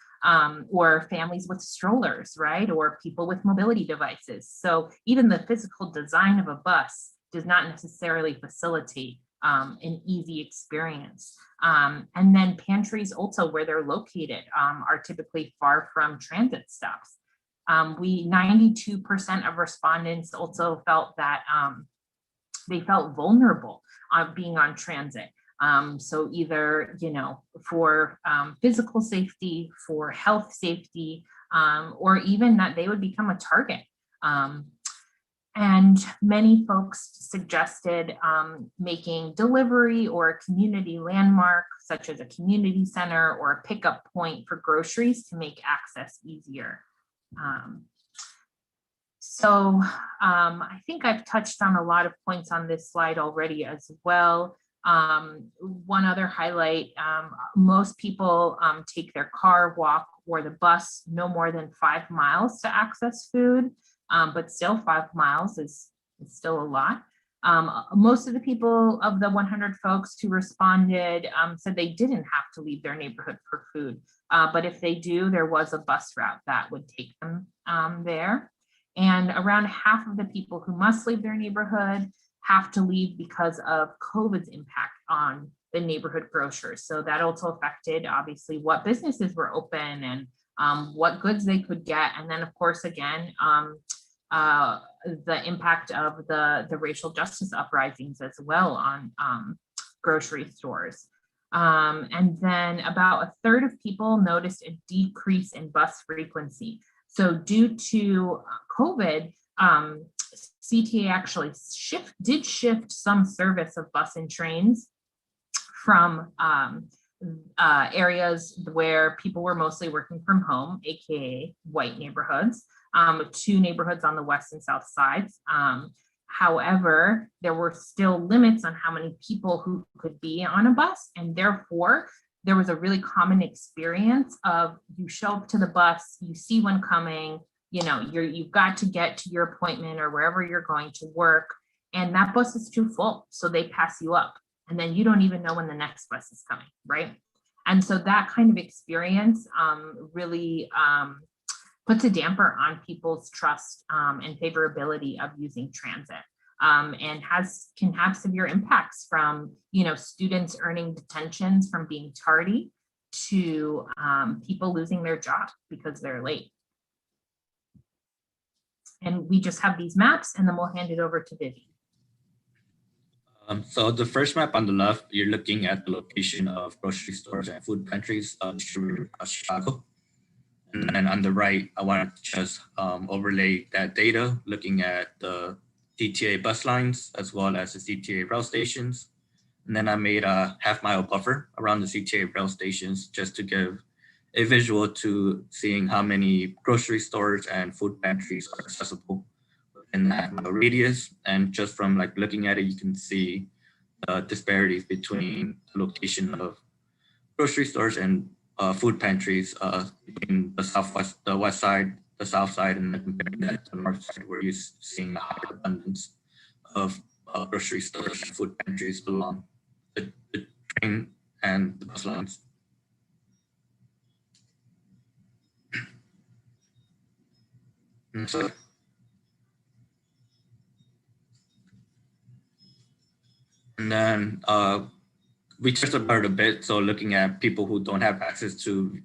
Or families with strollers, right? Or people with mobility devices. So even the physical design of a bus does not necessarily facilitate an easy experience. And then pantries also where they're located are typically far from transit stops. 92% of respondents also felt that they felt vulnerable being on transit. So either, for physical safety, for health safety, or even that they would become a target. And many folks suggested making delivery or a community landmark, such as a community center or a pickup point for groceries to make access easier. So I think I've touched on a lot of points on this slide already as well. One other highlight, most people take their car, walk, or the bus no more than 5 miles to access food, but still 5 miles is still a lot. Most of the people of the 100 folks who responded said they didn't have to leave their neighborhood for food, but if they do, there was a bus route that would take them there. And around half of the people who must leave their neighborhood have to leave because of COVID's impact on the neighborhood grocers. So that also affected obviously what businesses were open and what goods they could get. And then of course, again, the impact of the racial justice uprisings as well on grocery stores. And then about a third of people noticed a decrease in bus frequency. So due to COVID, CTA actually did shift some service of bus and trains from areas where people were mostly working from home, AKA white neighborhoods, to neighborhoods on the west and south sides. However, there were still limits on how many people who could be on a bus, and therefore there was a really common experience of you show up to the bus, you see one coming, you've got to get to your appointment or wherever you're going to work, and that bus is too full, so they pass you up, and then you don't even know when the next bus is coming, right? And so that kind of experience really puts a damper on people's trust and favorability of using transit. And can have severe impacts from students earning detentions from being tardy to people losing their job because they're late. And we just have these maps, and then we'll hand it over to Vivi. So the first map on the left, you're looking at the location of grocery stores and food pantries distributed across Chicago. And then on the right, I want to just overlay that data, looking at the CTA bus lines as well as the CTA rail stations. And then I made a half-mile buffer around the CTA rail stations just to give a visual to seeing how many grocery stores and food pantries are accessible in that radius. And just from looking at it, you can see the disparities between the location of grocery stores and food pantries in the west side, the south side, and then comparing that to the north side, where you're seeing a higher abundance of grocery stores and food pantries along the train and the bus lines. And then we touched about it a bit. So looking at people who don't have access to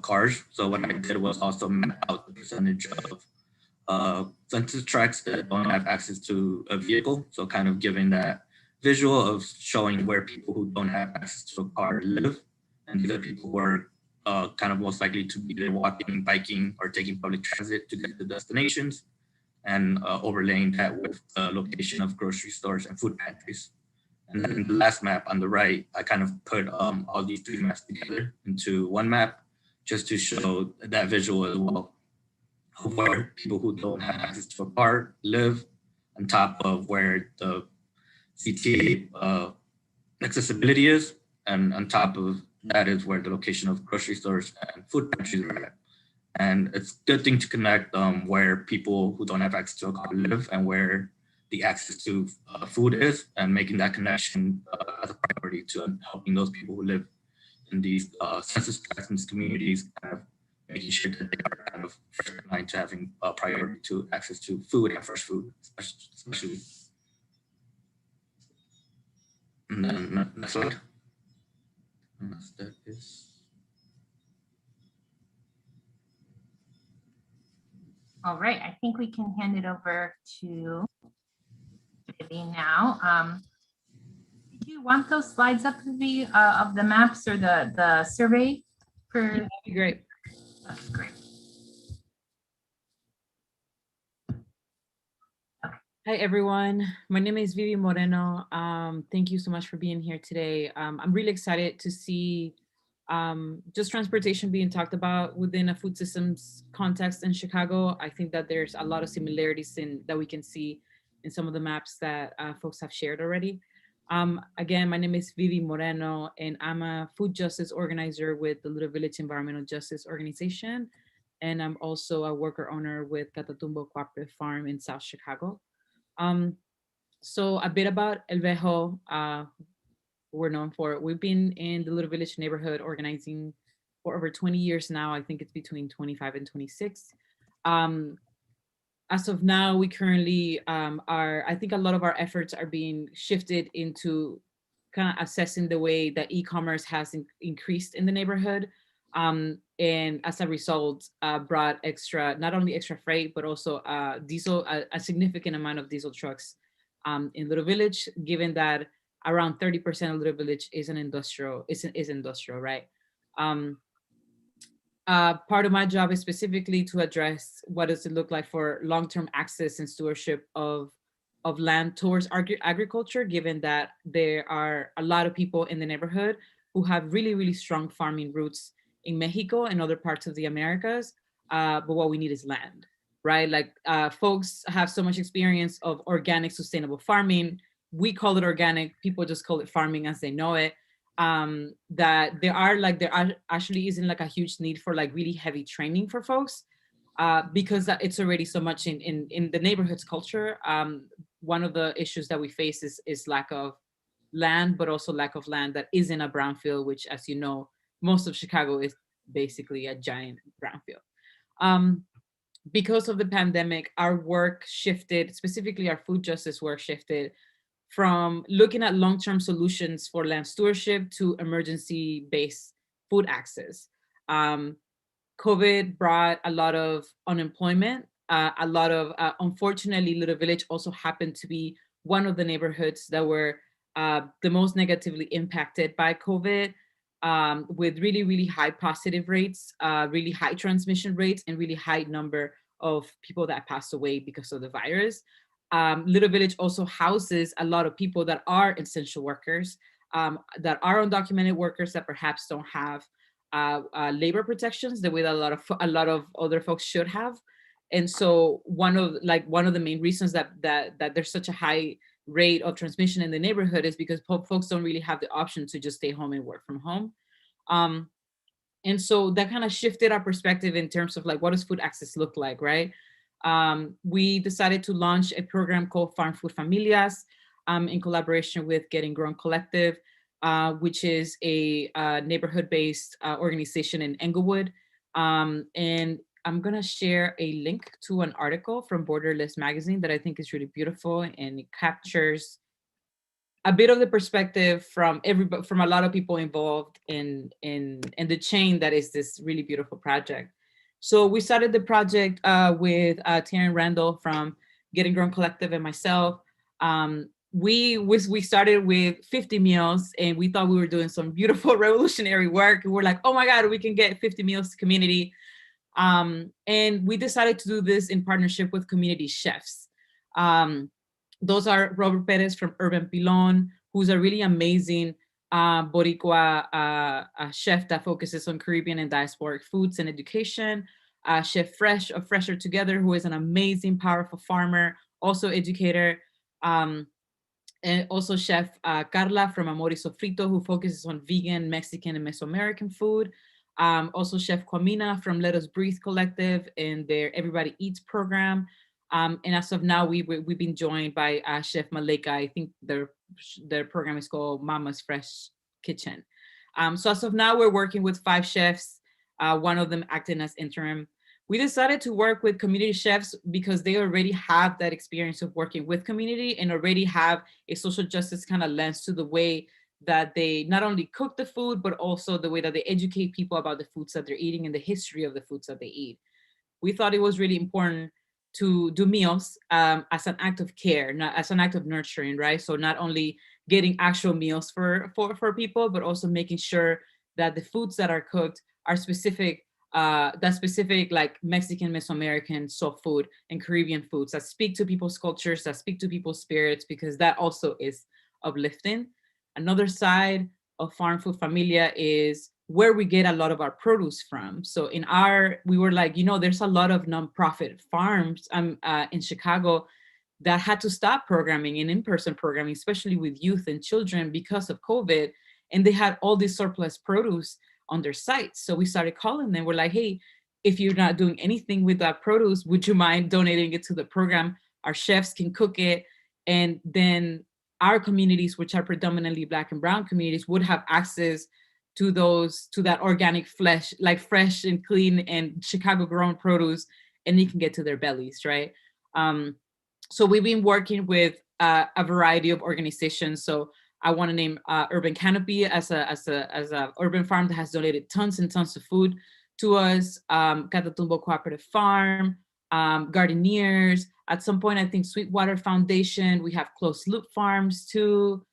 cars. So what I did was also map out the percentage of census tracts that don't have access to a vehicle. So kind of giving that visual of showing where people who don't have access to a car live. And these are people who are kind of most likely to be either walking, biking, or taking public transit to get to destinations, and overlaying that with the location of grocery stores and food pantries. And then the last map on the right, I kind of put all these three maps together into one map just to show that visual as well of where people who don't have access to a car live, on top of where the CTA accessibility is, and on top of that is where the location of grocery stores and food pantries are at. And it's a good thing to connect where people who don't have access to a car live and where the access to food is, and making that connection as a priority to helping those people who live in these census tracts and communities, kind of making sure that they are kind of first in line to having a priority to access to food and fresh food, especially. And then next slide. And that is. All right, I think we can hand it over to Vivi now. Do you want those slides up, Vivi, of the maps or the survey? That'd be great. That's great. Hi, everyone. My name is Vivian Moreno. Thank you so much for being here today. I'm really excited to see just transportation being talked about within a food systems context in Chicago. I think that there's a lot of similarities that we can see in some of the maps that folks have shared already. Again, my name is Vivi Moreno, and I'm a food justice organizer with the Little Village Environmental Justice Organization. And I'm also a worker owner with Catatumbo Cooperative Farm in South Chicago. So a bit about El Vejo, we're known for. We've been in the Little Village neighborhood organizing for over 20 years now. I think it's between 25 and 26. As of now, we currently I think a lot of our efforts are being shifted into kind of assessing the way that e-commerce has increased in the neighborhood. And as a result, brought not only extra freight, but also diesel, a significant amount of diesel trucks in Little Village, given that around 30% of Little Village is industrial, right? Part of my job is specifically to address what does it look like for long-term access and stewardship of land towards agriculture, given that there are a lot of people in the neighborhood who have really, really strong farming roots in Mexico and other parts of the Americas, but what we need is land, right? Like folks have so much experience of organic, sustainable farming. We call it organic, people just call it farming as they know it. That there actually isn't like a huge need for like really heavy training for folks because it's already so much in the neighborhood's culture. One of the issues that we face is lack of land, but also lack of land that is in a brownfield, which, as you know, most of Chicago is basically a giant brownfield. Because of the pandemic, our work shifted, specifically our food justice work shifted from looking at long-term solutions for land stewardship to emergency-based food access. COVID brought a lot of unemployment, unfortunately, Little Village also happened to be one of the neighborhoods that were the most negatively impacted by COVID, with really, really high positive rates, really high transmission rates, and really high number of people that passed away because of the virus. Little Village also houses a lot of people that are essential workers, that are undocumented workers that perhaps don't have labor protections the way that a lot of other folks should have. And so one of the main reasons that there's such a high rate of transmission in the neighborhood is because folks don't really have the option to just stay home and work from home. And so that kind of shifted our perspective in terms of like, what does food access look like, right? We decided to launch a program called Farm Food Familias in collaboration with Getting Grown Collective, which is a neighborhood-based organization in Englewood. And I'm gonna share a link to an article from Borderless magazine that I think is really beautiful, and it captures a bit of the perspective from everybody, from a lot of people involved in the chain that is this really beautiful project. So we started the project with Taryn Randall from Getting Grown Collective and myself. We started with 50 meals, and we thought we were doing some beautiful revolutionary work. And we're like, oh my God, we can get 50 meals to community. And we decided to do this in partnership with community chefs. Those are Robert Perez from Urban Pilon, who's a really amazing Boricua chef that focuses on Caribbean and diasporic foods and education. Chef Fresh of Fresher Together, who is an amazing, powerful farmer, also educator. And also Chef Carla from Amor y Sofrito, who focuses on vegan, Mexican, and Mesoamerican food. Also Chef Kwamina from Let Us Breathe Collective and their Everybody Eats program. And as of now, we've been joined by Chef Maleka. I think their program is called Mama's Fresh Kitchen. So as of now, we're working with 5 chefs, one of them acting as interim. We decided to work with community chefs because they already have that experience of working with community and already have a social justice kind of lens to the way that they not only cook the food, but also the way that they educate people about the foods that they're eating and the history of the foods that they eat. We thought it was really important to do meals as an act of care, not as an act of nurturing, right? So not only getting actual meals for people, but also making sure that the foods that are cooked are specific, like Mexican, Mesoamerican, soul food and Caribbean foods that speak to people's cultures, that speak to people's spirits, because that also is uplifting. Another side of Farm Food Familia is where we get a lot of our produce from. So we were like, there's a lot of nonprofit farms in Chicago that had to stop programming and in-person programming, especially with youth and children because of COVID. And they had all this surplus produce on their sites. So we started calling them. We're like, hey, if you're not doing anything with that produce, would you mind donating it to the program? Our chefs can cook it. And then our communities, which are predominantly Black and Brown communities, would have access to that organic flesh, like fresh and clean and Chicago grown produce, and it can get to their bellies, right? So we've been working with a variety of organizations. So I want to name Urban Canopy as a urban farm that has donated tons and tons of food to us. Catatumbo Cooperative Farm, Gardeneers. At some point, I think Sweetwater Foundation. We have Closed Loop Farms too.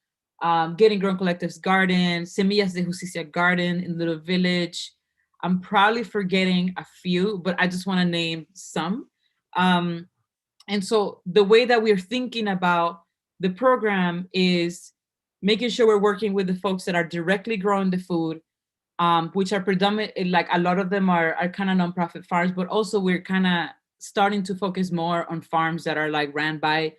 Getting Grown Collective's garden, Semillas de Justicia Garden in Little Village. I'm probably forgetting a few, but I just want to name some. And so the way that we're thinking about the program is making sure we're working with the folks that are directly growing the food, which are predominant, like a lot of them are kind of nonprofit farms, but also we're kind of starting to focus more on farms that are like ran by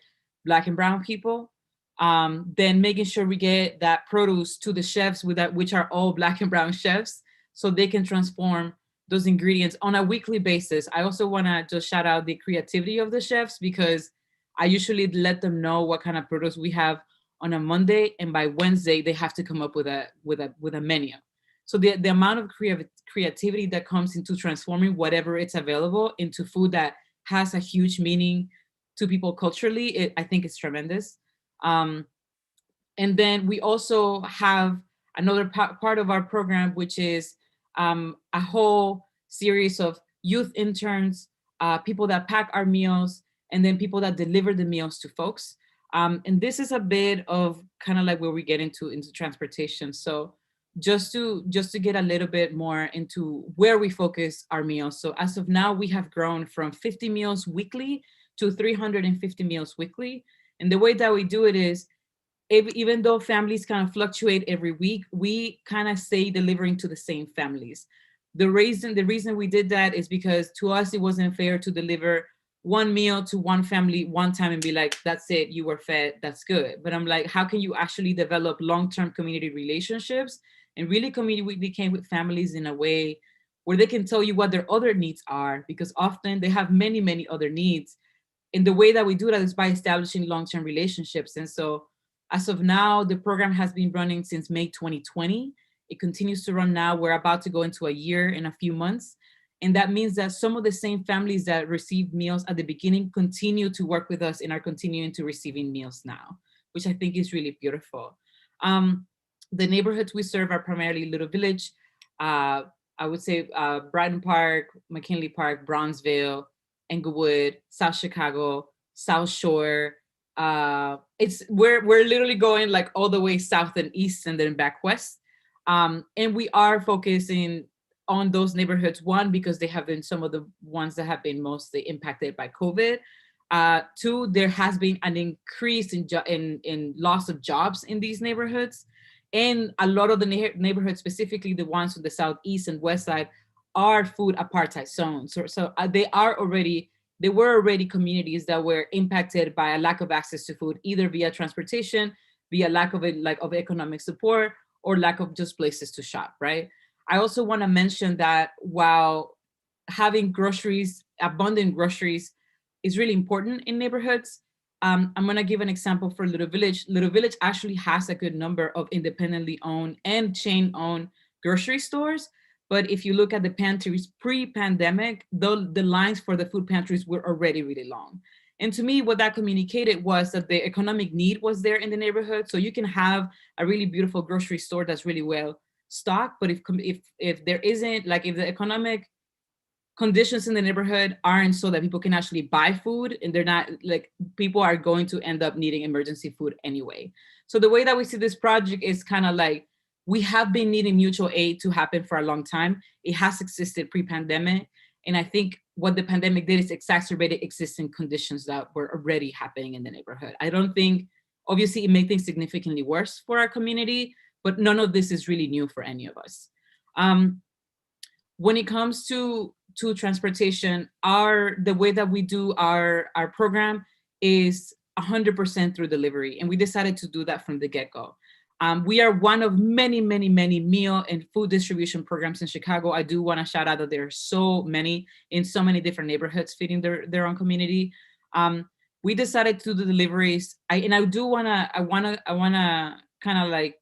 Black and Brown people. Then making sure we get that produce to the chefs which are all Black and Brown chefs, so they can transform those ingredients on a weekly basis. I also want to just shout out the creativity of the chefs, because I usually let them know what kind of produce we have on a Monday, and by Wednesday they have to come up with a menu. So the amount of creativity that comes into transforming whatever it's available into food that has a huge meaning to people culturally, I think it's tremendous. And then we also have another part of our program, which is a whole series of youth interns, people that pack our meals, and then people that deliver the meals to folks. And this is a bit of kind of like where we get into transportation. So just to get a little bit more into where we focus our meals. So as of now, we have grown from 50 meals weekly to 350 meals weekly. And the way that we do it is, even though families kind of fluctuate every week, we kind of stay delivering to the same families. The reason we did that is because to us, it wasn't fair to deliver one meal to one family one time and be like, that's it, you were fed, that's good. But I'm like, how can you actually develop long-term community relationships and really communicate with families in a way where they can tell you what their other needs are, because often they have many, many other needs. And the way that we do that is by establishing long-term relationships. And so as of now, the program has been running since May 2020. It continues to run now. We're about to go into a year in a few months. And that means that some of the same families that received meals at the beginning continue to work with us and are continuing to receiving meals now. which I think is really beautiful. The neighborhoods we serve are primarily Little Village, I would say Brighton Park, McKinley Park, Bronzeville, Englewood, South Chicago, South Shore. We're literally going like all the way south and east and then back west. And we are focusing on those neighborhoods, one, because they have been some of the ones that have been mostly impacted by COVID. Two, there has been an increase in loss of jobs in these neighborhoods. And a lot of the neighborhoods, specifically the ones on the southeast and west side, are food apartheid zones. So they were already communities that were impacted by a lack of access to food, either via transportation, via lack of economic support, or lack of just places to shop, right? I also want to mention that while having groceries, abundant groceries, is really important in neighborhoods, I'm going to give an example for Little Village. Little Village actually has a good number of independently owned and chain-owned grocery stores. But if you look at the pantries pre-pandemic, the lines for the food pantries were already really long. And to me, what that communicated was that the economic need was there in the neighborhood. So you can have a really beautiful grocery store that's really well stocked, but if there isn't, like, if the economic conditions in the neighborhood aren't so that people can actually buy food, and they're not, like, people are going to end up needing emergency food anyway. So the way that we see this project is kind of like, we have been needing mutual aid to happen for a long time. It has existed pre-pandemic. And I think what the pandemic did is exacerbated existing conditions that were already happening in the neighborhood. I don't think, obviously it made things significantly worse for our community, but none of this is really new for any of us. When it comes to transportation, the way that we do our program is 100% through delivery. And we decided to do that from the get-go. We are one of many, many, many meal and food distribution programs in Chicago. I do want to shout out that there are so many in so many different neighborhoods feeding their own community. We decided to do the deliveries. I wanna kind of like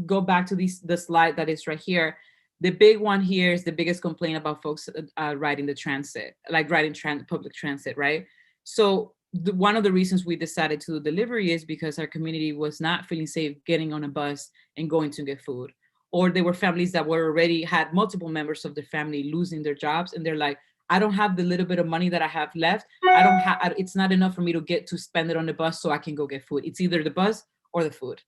go back to the slide that is right here. The big one here is the biggest complaint about folks riding the transit, like riding public transit, right? So one of the reasons we decided to do delivery is because our community was not feeling safe getting on a bus and going to get food. Or there were families that were already had multiple members of their family losing their jobs, and they're like, I don't have the little bit of money that I have left. It's not enough for me to spend it on the bus so I can go get food. It's either the bus or the food.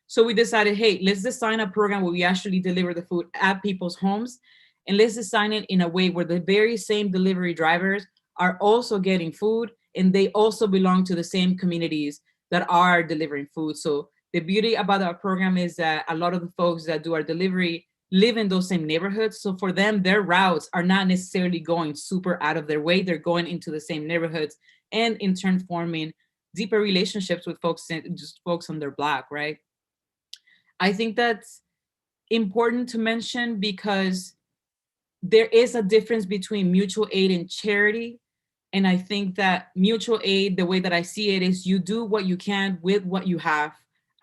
So we decided, hey, let's design a program where we actually deliver the food at people's homes. And let's design it in a way where the very same delivery drivers are also getting food, and they also belong to the same communities that are delivering food. So the beauty about our program is that a lot of the folks that do our delivery live in those same neighborhoods. So for them, their routes are not necessarily going super out of their way. They're going into the same neighborhoods, and in turn forming deeper relationships with folks on their block, right? I think that's important to mention because there is a difference between mutual aid and charity. And I think that mutual aid, the way that I see it, is you do what you can with what you have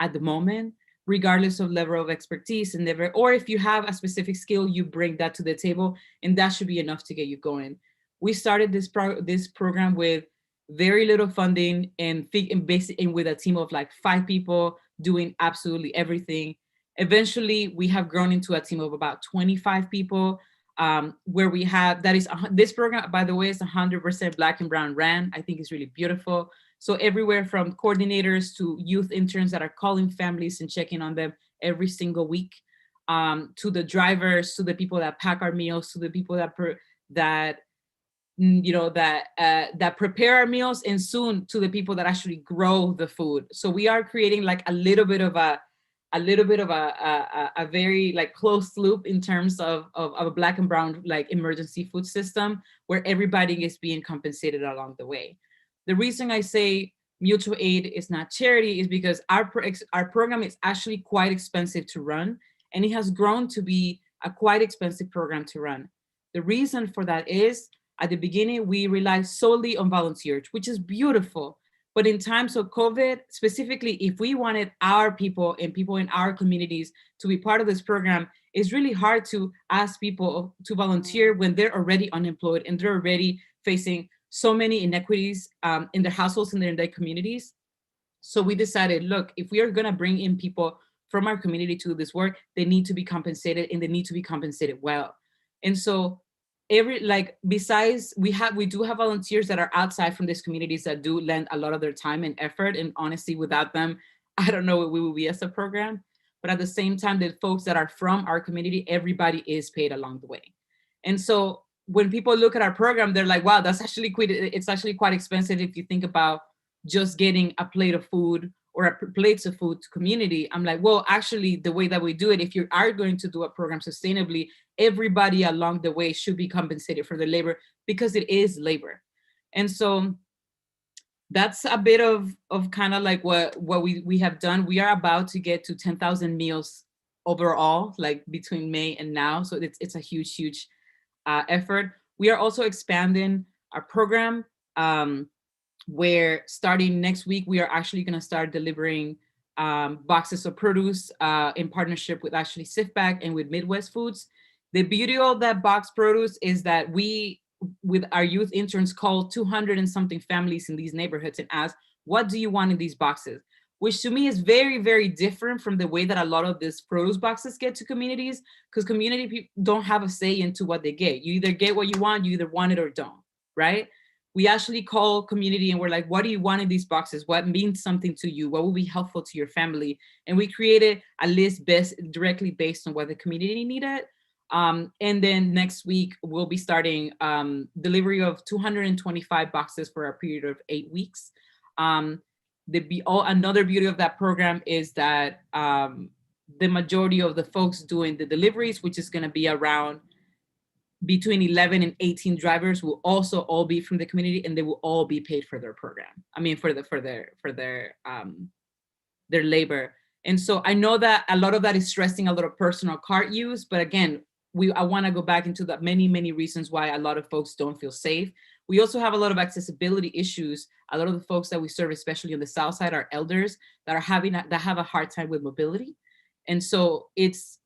at the moment, regardless of level of expertise and or if you have a specific skill, you bring that to the table, and that should be enough to get you going. We started this program with very little funding and with a team of like 5 people doing absolutely everything. Eventually, we have grown into a team of about 25 people, where we have, this program, by the way, is 100% Black and Brown ran. I think it's really beautiful. So everywhere from coordinators to youth interns that are calling families and checking on them every single week, to the drivers, to the people that pack our meals, to the people that prepare our meals, and soon to the people that actually grow the food. So we are creating like a little bit of a very like close loop in terms of a Black and Brown like emergency food system where everybody is being compensated along the way. The reason I say mutual aid is not charity is because our program is actually quite expensive to run, and it has grown to be a quite expensive program to run. The reason for that is, at the beginning, we relied solely on volunteers, which is beautiful. But in times of COVID, specifically, if we wanted our people and people in our communities to be part of this program, it's really hard to ask people to volunteer when they're already unemployed and they're already facing so many inequities in their households and in their communities. So we decided, look, if we are going to bring in people from our community to do this work, they need to be compensated, and they need to be compensated well. And so besides we do have volunteers that are outside from these communities that do lend a lot of their time and effort. And honestly, without them, I don't know what we would be as a program. But at the same time, the folks that are from our community, everybody is paid along the way. And so when people look at our program, they're like, wow, it's actually quite expensive if you think about just getting a plate of food or plates of food to community. I'm like, well, actually, the way that we do it, if you are going to do a program sustainably, everybody along the way should be compensated for the labor, because it is labor. And so that's a bit of kind of like what we have done. We are about to get to 10,000 meals overall, like between May and now. So it's a huge effort. We are also expanding our program, where starting next week, we are actually going to start delivering boxes of produce in partnership with actually SIFBAC and with Midwest Foods. The beauty of that box produce is that we, with our youth interns, call 200 and something families in these neighborhoods and ask, what do you want in these boxes? Which to me is very, very different from the way that a lot of these produce boxes get to communities, because community people don't have a say into what they get. You either get what you want, you either want it or don't, right? We actually call community and we're like, what do you want in these boxes? What means something to you? What will be helpful to your family? And we created a list directly based on what the community needed. And then next week, we'll be starting delivery of 225 boxes for a period of 8 weeks. Another beauty of that program is that the majority of the folks doing the deliveries, which is going to be around between 11 and 18 drivers, will also all be from the community, and they will all be paid for their program. I mean, for their labor. And so I know that a lot of that is stressing a lot of personal cart use, but again, I want to go back into the many reasons why a lot of folks don't feel safe. We also have a lot of accessibility issues. A lot of the folks that we serve, especially on the South Side, are elders that have a hard time with mobility. And so it's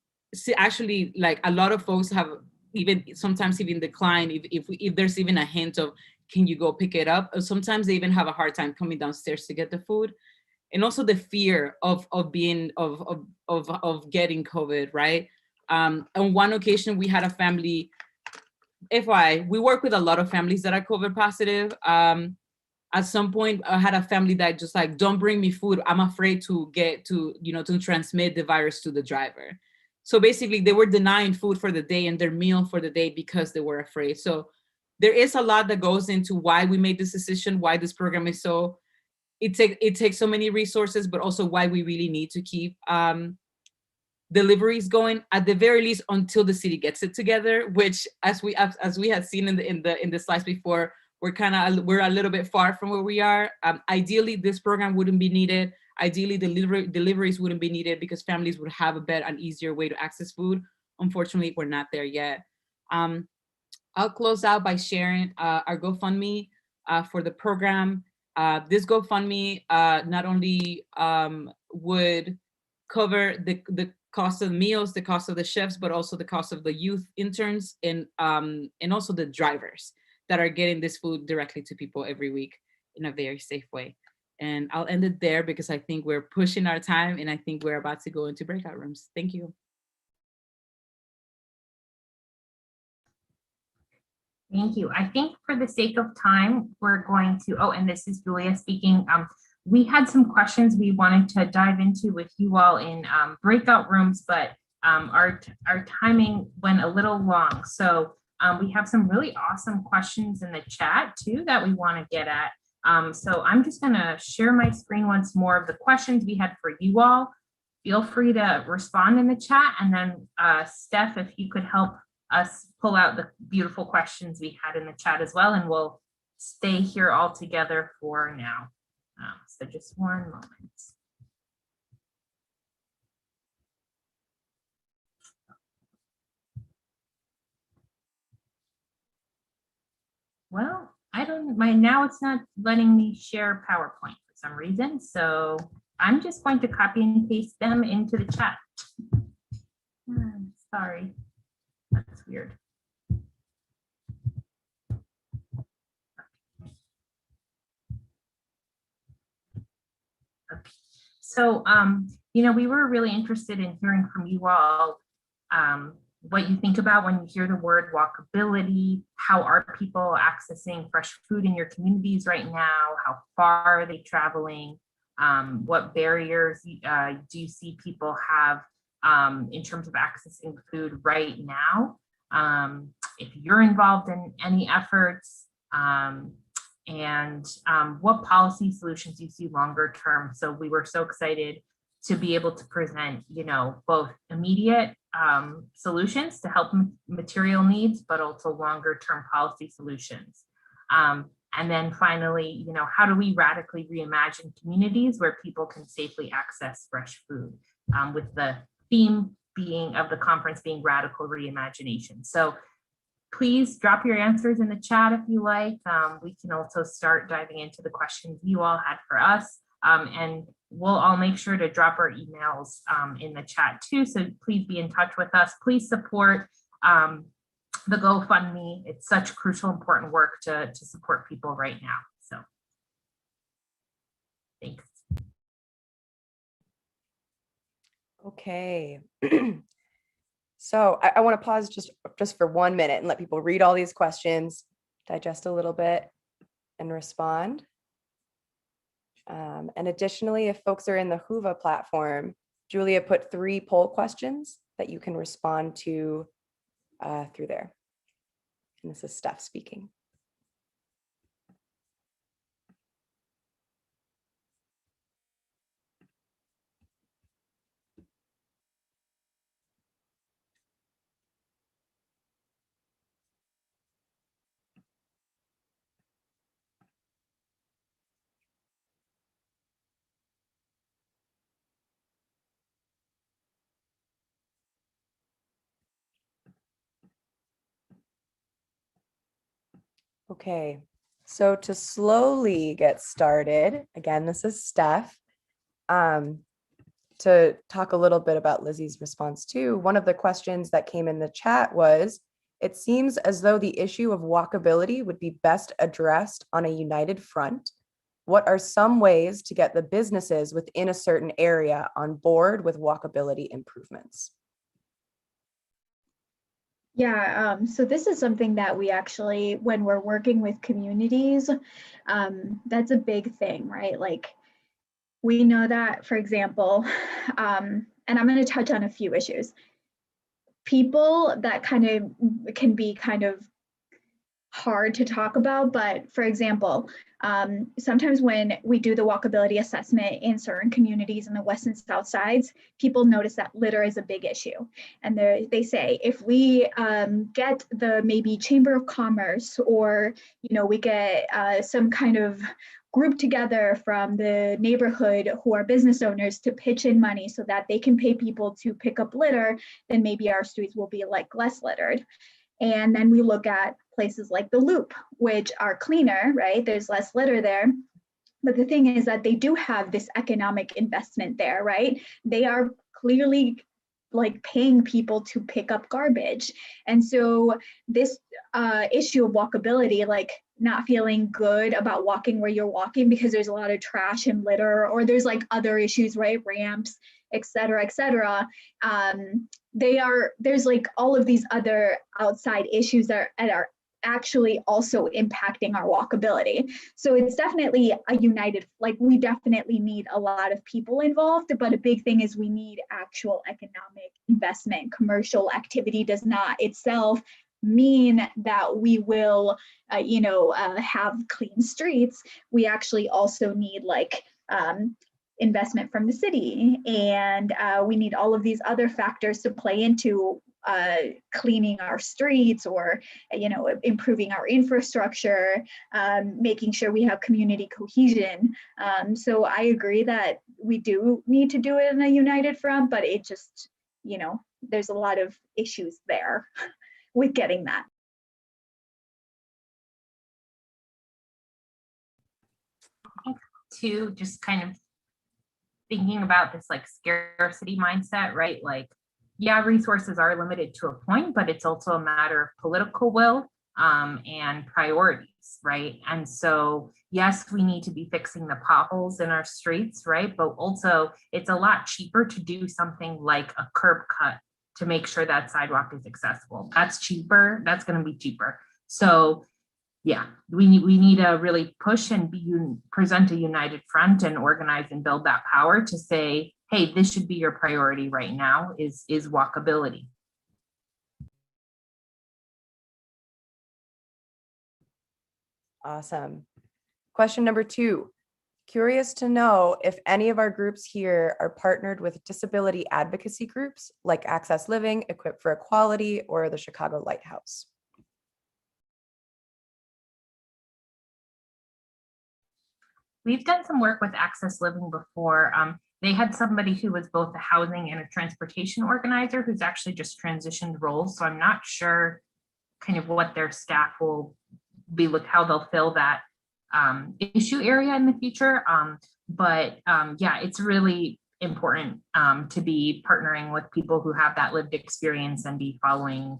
actually like a lot of folks have sometimes even decline if there's even a hint of, can you go pick it up? Or sometimes they even have a hard time coming downstairs to get the food. And also the fear of getting COVID, right? On one occasion, we had a family, we work with a lot of families that are COVID positive. At some point, I had a family that just like, don't bring me food. I'm afraid to transmit the virus to the driver. So basically they were denying food for the day and their meal for the day because they were afraid. So there is a lot that goes into why we made this decision, why this program is so, it takes so many resources, but also why we really need to keep deliveries going, at the very least, until the city gets it together, which as we had seen in the slides before, we're a little bit far from where we are. Ideally, this program wouldn't be needed. Ideally, deliveries wouldn't be needed because families would have an easier way to access food. Unfortunately, we're not there yet. I'll close out by sharing our GoFundMe for the program. This GoFundMe not only would cover the cost of the meals, the cost of the chefs, but also the cost of the youth interns and also the drivers that are getting this food directly to people every week in a very safe way. And I'll end it there because I think we're pushing our time and I think we're about to go into breakout rooms. Thank you. Thank you. I think for the sake of time, we're going to, and this is Julia speaking. We had some questions we wanted to dive into with you all in breakout rooms, but our timing went a little long. So we have some really awesome questions in the chat too that we want to get at. So I'm just going to share my screen once more of the questions we had for you all. Feel free to respond in the chat. And then Steph, if you could help us pull out the beautiful questions we had in the chat as well, and we'll stay here all together for now. So just one moment. Well, now it's not letting me share PowerPoint for some reason. So I'm just going to copy and paste them into the chat. Sorry, that's weird. So, we were really interested in hearing from you all what you think about when you hear the word walkability. How are people accessing fresh food in your communities right now? How far are they traveling? What barriers do you see people have in terms of accessing food right now? If you're involved in any efforts, and what policy solutions you see longer term. So we were so excited to be able to present, both immediate solutions to help material needs, but also longer term policy solutions. And then finally, how do we radically reimagine communities where people can safely access fresh food, with the theme of the conference being radical reimagination. So please drop your answers in the chat if you like. We can also start diving into the questions you all had for us. And we'll all make sure to drop our emails in the chat too. So please be in touch with us. Please support the GoFundMe. It's such crucial, important work to support people right now. So thanks. Okay. So I want to pause just for 1 minute and let people read all these questions, digest a little bit, and respond. And additionally, if folks are in the Whova platform, Julia put 3 poll questions that you can respond to through there. And this is Steph speaking. Okay, so to slowly get started, again, this is Steph. To talk a little bit about Lizzie's response too, one of the questions that came in the chat was, it seems as though the issue of walkability would be best addressed on a united front. What are some ways to get the businesses within a certain area on board with walkability improvements? Yeah, so this is something that we actually, when we're working with communities, that's a big thing, right? Like, we know that, for example, and I'm going to touch on a few issues. People that kind of can be kind of hard to talk about, but for example, sometimes when we do the walkability assessment in certain communities in the West and South sides, people notice that litter is a big issue. And they say, if we get the maybe Chamber of Commerce, or, we get some kind of group together from the neighborhood who are business owners to pitch in money so that they can pay people to pick up litter, then maybe our streets will be like less littered. And then we look at places like the Loop, which are cleaner, right? There's less litter there. But the thing is that they do have this economic investment there, right? They are clearly like paying people to pick up garbage. And so this issue of walkability, like not feeling good about walking where you're walking because there's a lot of trash and litter, or there's like other issues, right? Ramps, et cetera, et cetera. There's like all of these other outside issues that are actually also impacting our walkability. So it's definitely a united, like we definitely need a lot of people involved, but a big thing is we need actual economic investment. Commercial activity does not itself mean that we will, have clean streets. We actually also need like investment from the city, and we need all of these other factors to play into cleaning our streets, or improving our infrastructure, making sure we have community cohesion. So I agree that we do need to do it in a united front, but it just, there's a lot of issues there with getting that. To just kind of thinking about this like scarcity mindset, right? Like, yeah, resources are limited to a point, but it's also a matter of political will and priorities. streets, right? And so, yes, we need to be fixing the potholes in our streets, right? But also it's a lot cheaper to do something like a curb cut to make sure that sidewalk is accessible. That's cheaper. That's going to be cheaper. So yeah, we need to really push and present a united front and organize and build that power to say, hey, this should be your priority right now is walkability. Awesome. Question number 2. Curious to know if any of our groups here are partnered with disability advocacy groups like Access Living, Equip for Equality, or the Chicago Lighthouse. We've done some work with Access Living before. They had somebody who was both a housing and a transportation organizer who's actually just transitioned roles. So I'm not sure kind of what their staff will be, how they'll fill that issue area in the future. Yeah, it's really important to be partnering with people who have that lived experience and be following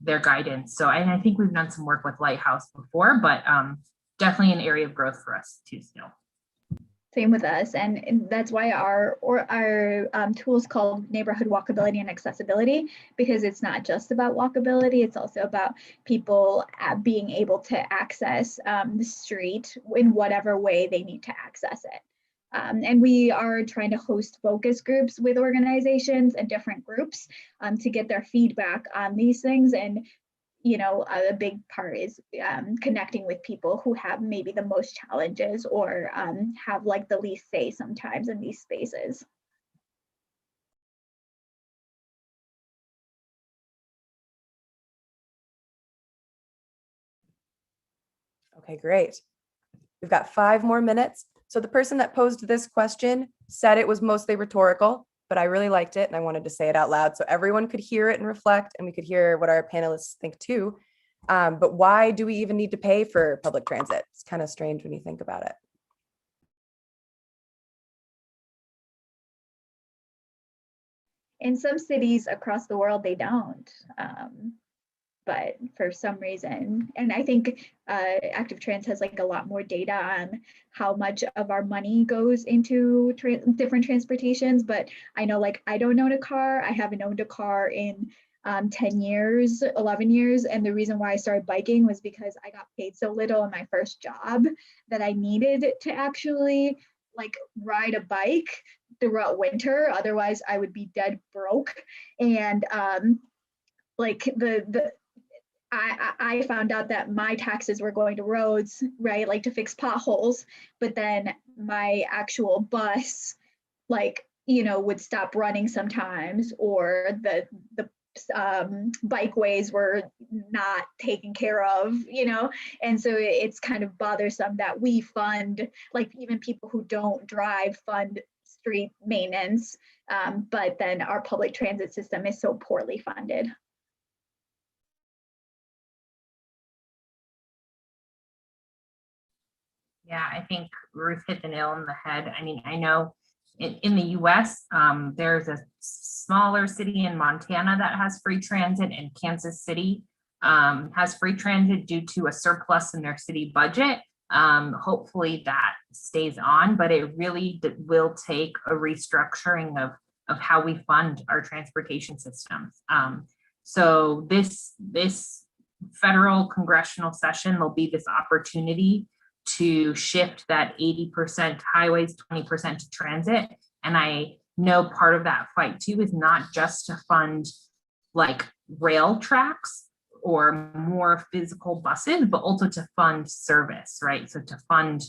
their guidance. So I think we've done some work with Lighthouse before, but definitely an area of growth for us too still. Same with us, and that's why our tool is called Neighborhood Walkability and Accessibility, because it's not just about walkability, it's also about people being able to access the street in whatever way they need to access it. And we are trying to host focus groups with organizations and different groups to get their feedback on these things. And a big part is connecting with people who have maybe the most challenges or have like the least say sometimes in these spaces. Okay, great. We've got 5 more minutes. So the person that posed this question said it was mostly rhetorical, but I really liked it and I wanted to say it out loud so everyone could hear it and reflect, and we could hear what our panelists think too. But why do we even need to pay for public transit? It's kind of strange when you think about it. In some cities across the world, they don't. But for some reason, and I think Active Trans has like a lot more data on how much of our money goes into different transportations. But I know, like, I don't own a car. I haven't owned a car in 10 years, 11 years. And the reason why I started biking was because I got paid so little in my first job that I needed to actually like ride a bike throughout winter. Otherwise I would be dead broke. And like I found out that my taxes were going to roads, right? Like to fix potholes, but then my actual bus, like, would stop running sometimes, or the bikeways were not taken care of, and so it's kind of bothersome that we fund, like, even people who don't drive fund street maintenance, but then our public transit system is so poorly funded. Yeah, I think Ruth hit the nail on the head. I mean, I know in the US, there's a smaller city in Montana that has free transit, and Kansas City has free transit due to a surplus in their city budget. Hopefully that stays on, but it really will take a restructuring of how we fund our transportation systems. So this federal congressional session, there'll be this opportunity to shift that 80% highways, 20% to transit. And I know part of that fight too is not just to fund like rail tracks or more physical buses, but also to fund service, right? So to fund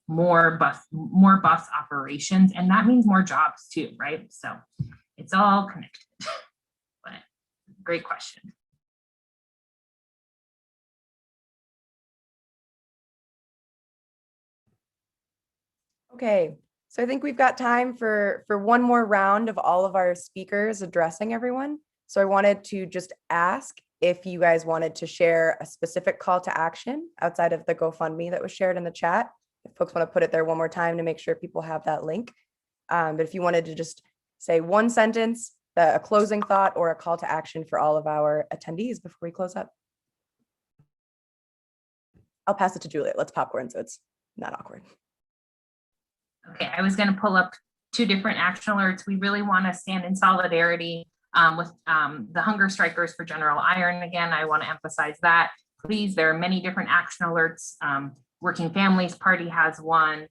more bus operations, and that means more jobs too, right? So it's all connected. But great question. Okay, so I think we've got time for one more round of all of our speakers addressing everyone. So I wanted to just ask if you guys wanted to share a specific call to action outside of the GoFundMe that was shared in the chat. If folks want to put it there one more time to make sure people have that link. But if you wanted to just say one sentence, a closing thought, or a call to action for all of our attendees before we close up. I'll pass it to Juliet. Let's popcorn so it's not awkward. Okay, I was going to pull up 2 different action alerts. We really want to stand in solidarity with the hunger strikers for General Iron. Again, I want to emphasize that. Please, there are many different action alerts. Working Families Party has one.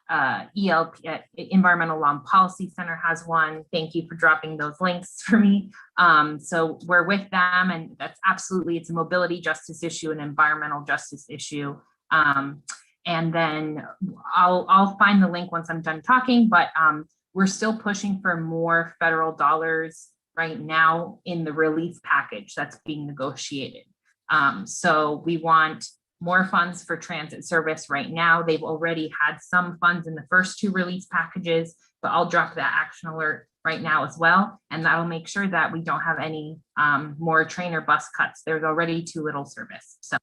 ELP, Environmental Law and Policy Center has one. Thank you for dropping those links for me. So we're with them, and that's absolutely, it's a mobility justice issue, an environmental justice issue. And then I'll find the link once I'm done talking, but we're still pushing for more federal dollars right now in the relief package that's being negotiated. So we want more funds for transit service right now. They've already had some funds in the first 2 release packages, but I'll drop that action alert right now as well. And that'll make sure that we don't have any more train or bus cuts. There's already too little service. So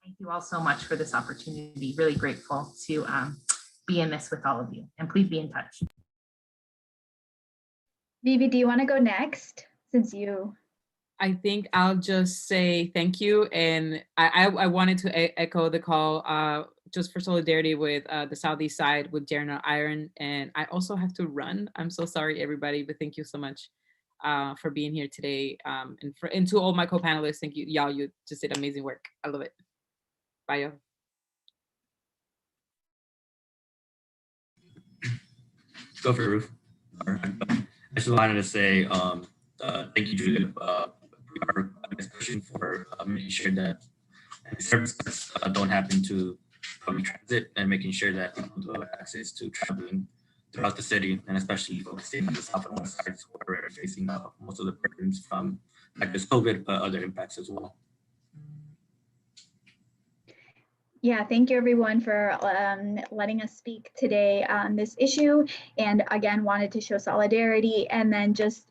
thank you all so much for this opportunity. Really grateful to be in this with all of you, and please be in touch. Vivi, do you want to go next since you? I think I'll just say thank you. And I wanted to echo the call just for solidarity with the Southeast side with General Iron. And I also have to run. I'm so sorry, everybody, but thank you so much for being here today. And to all my co-panelists, thank you. Y'all, you just did amazing work. I love it. Bye, y'all. Go for it, Ruth. I just wanted to say thank you, Julia. We are pushing for making sure that service cuts don't happen to public transit, and making sure that people do have access to traveling throughout the city, and especially focusing on the south and west sides where we're facing most of the burdens from not just COVID, but other impacts as well. Yeah, thank you everyone for letting us speak today on this issue. And again, wanted to show solidarity, and then just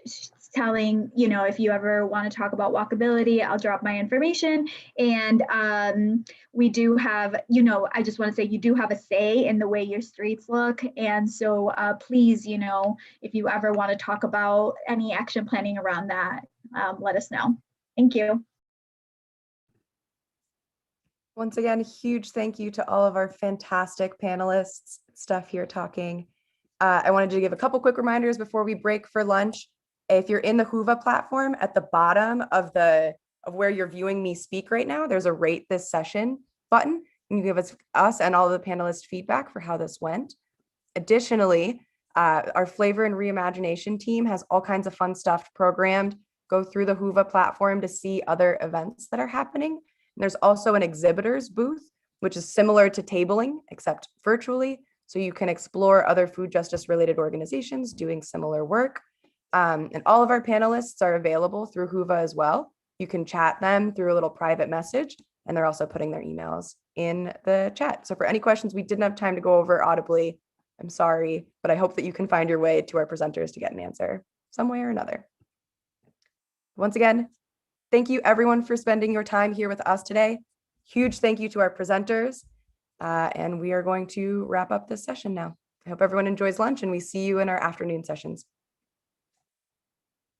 telling, if you ever want to talk about walkability, I'll drop my information. And we do have, I just want to say you do have a say in the way your streets look. And so please, if you ever want to talk about any action planning around that, let us know. Thank you. Once again, huge thank you to all of our fantastic panelists, Steph here talking. I wanted to give a couple quick reminders before we break for lunch. If you're in the Whova platform, at the bottom of where you're viewing me speak right now, there's a rate this session button. And you give us and all of the panelists feedback for how this went. Additionally, our Flavor and Reimagination team has all kinds of fun stuff programmed. Go through the Whova platform to see other events that are happening. And there's also an exhibitors booth, which is similar to tabling, except virtually. So you can explore other food justice related organizations doing similar work. And all of our panelists are available through Whova as well. You can chat them through a little private message, and they're also putting their emails in the chat. So for any questions we didn't have time to go over audibly, I'm sorry, but I hope that you can find your way to our presenters to get an answer some way or another. Once again, thank you everyone for spending your time here with us today. Huge thank you to our presenters. And we are going to wrap up this session now. I hope everyone enjoys lunch, and we see you in our afternoon sessions.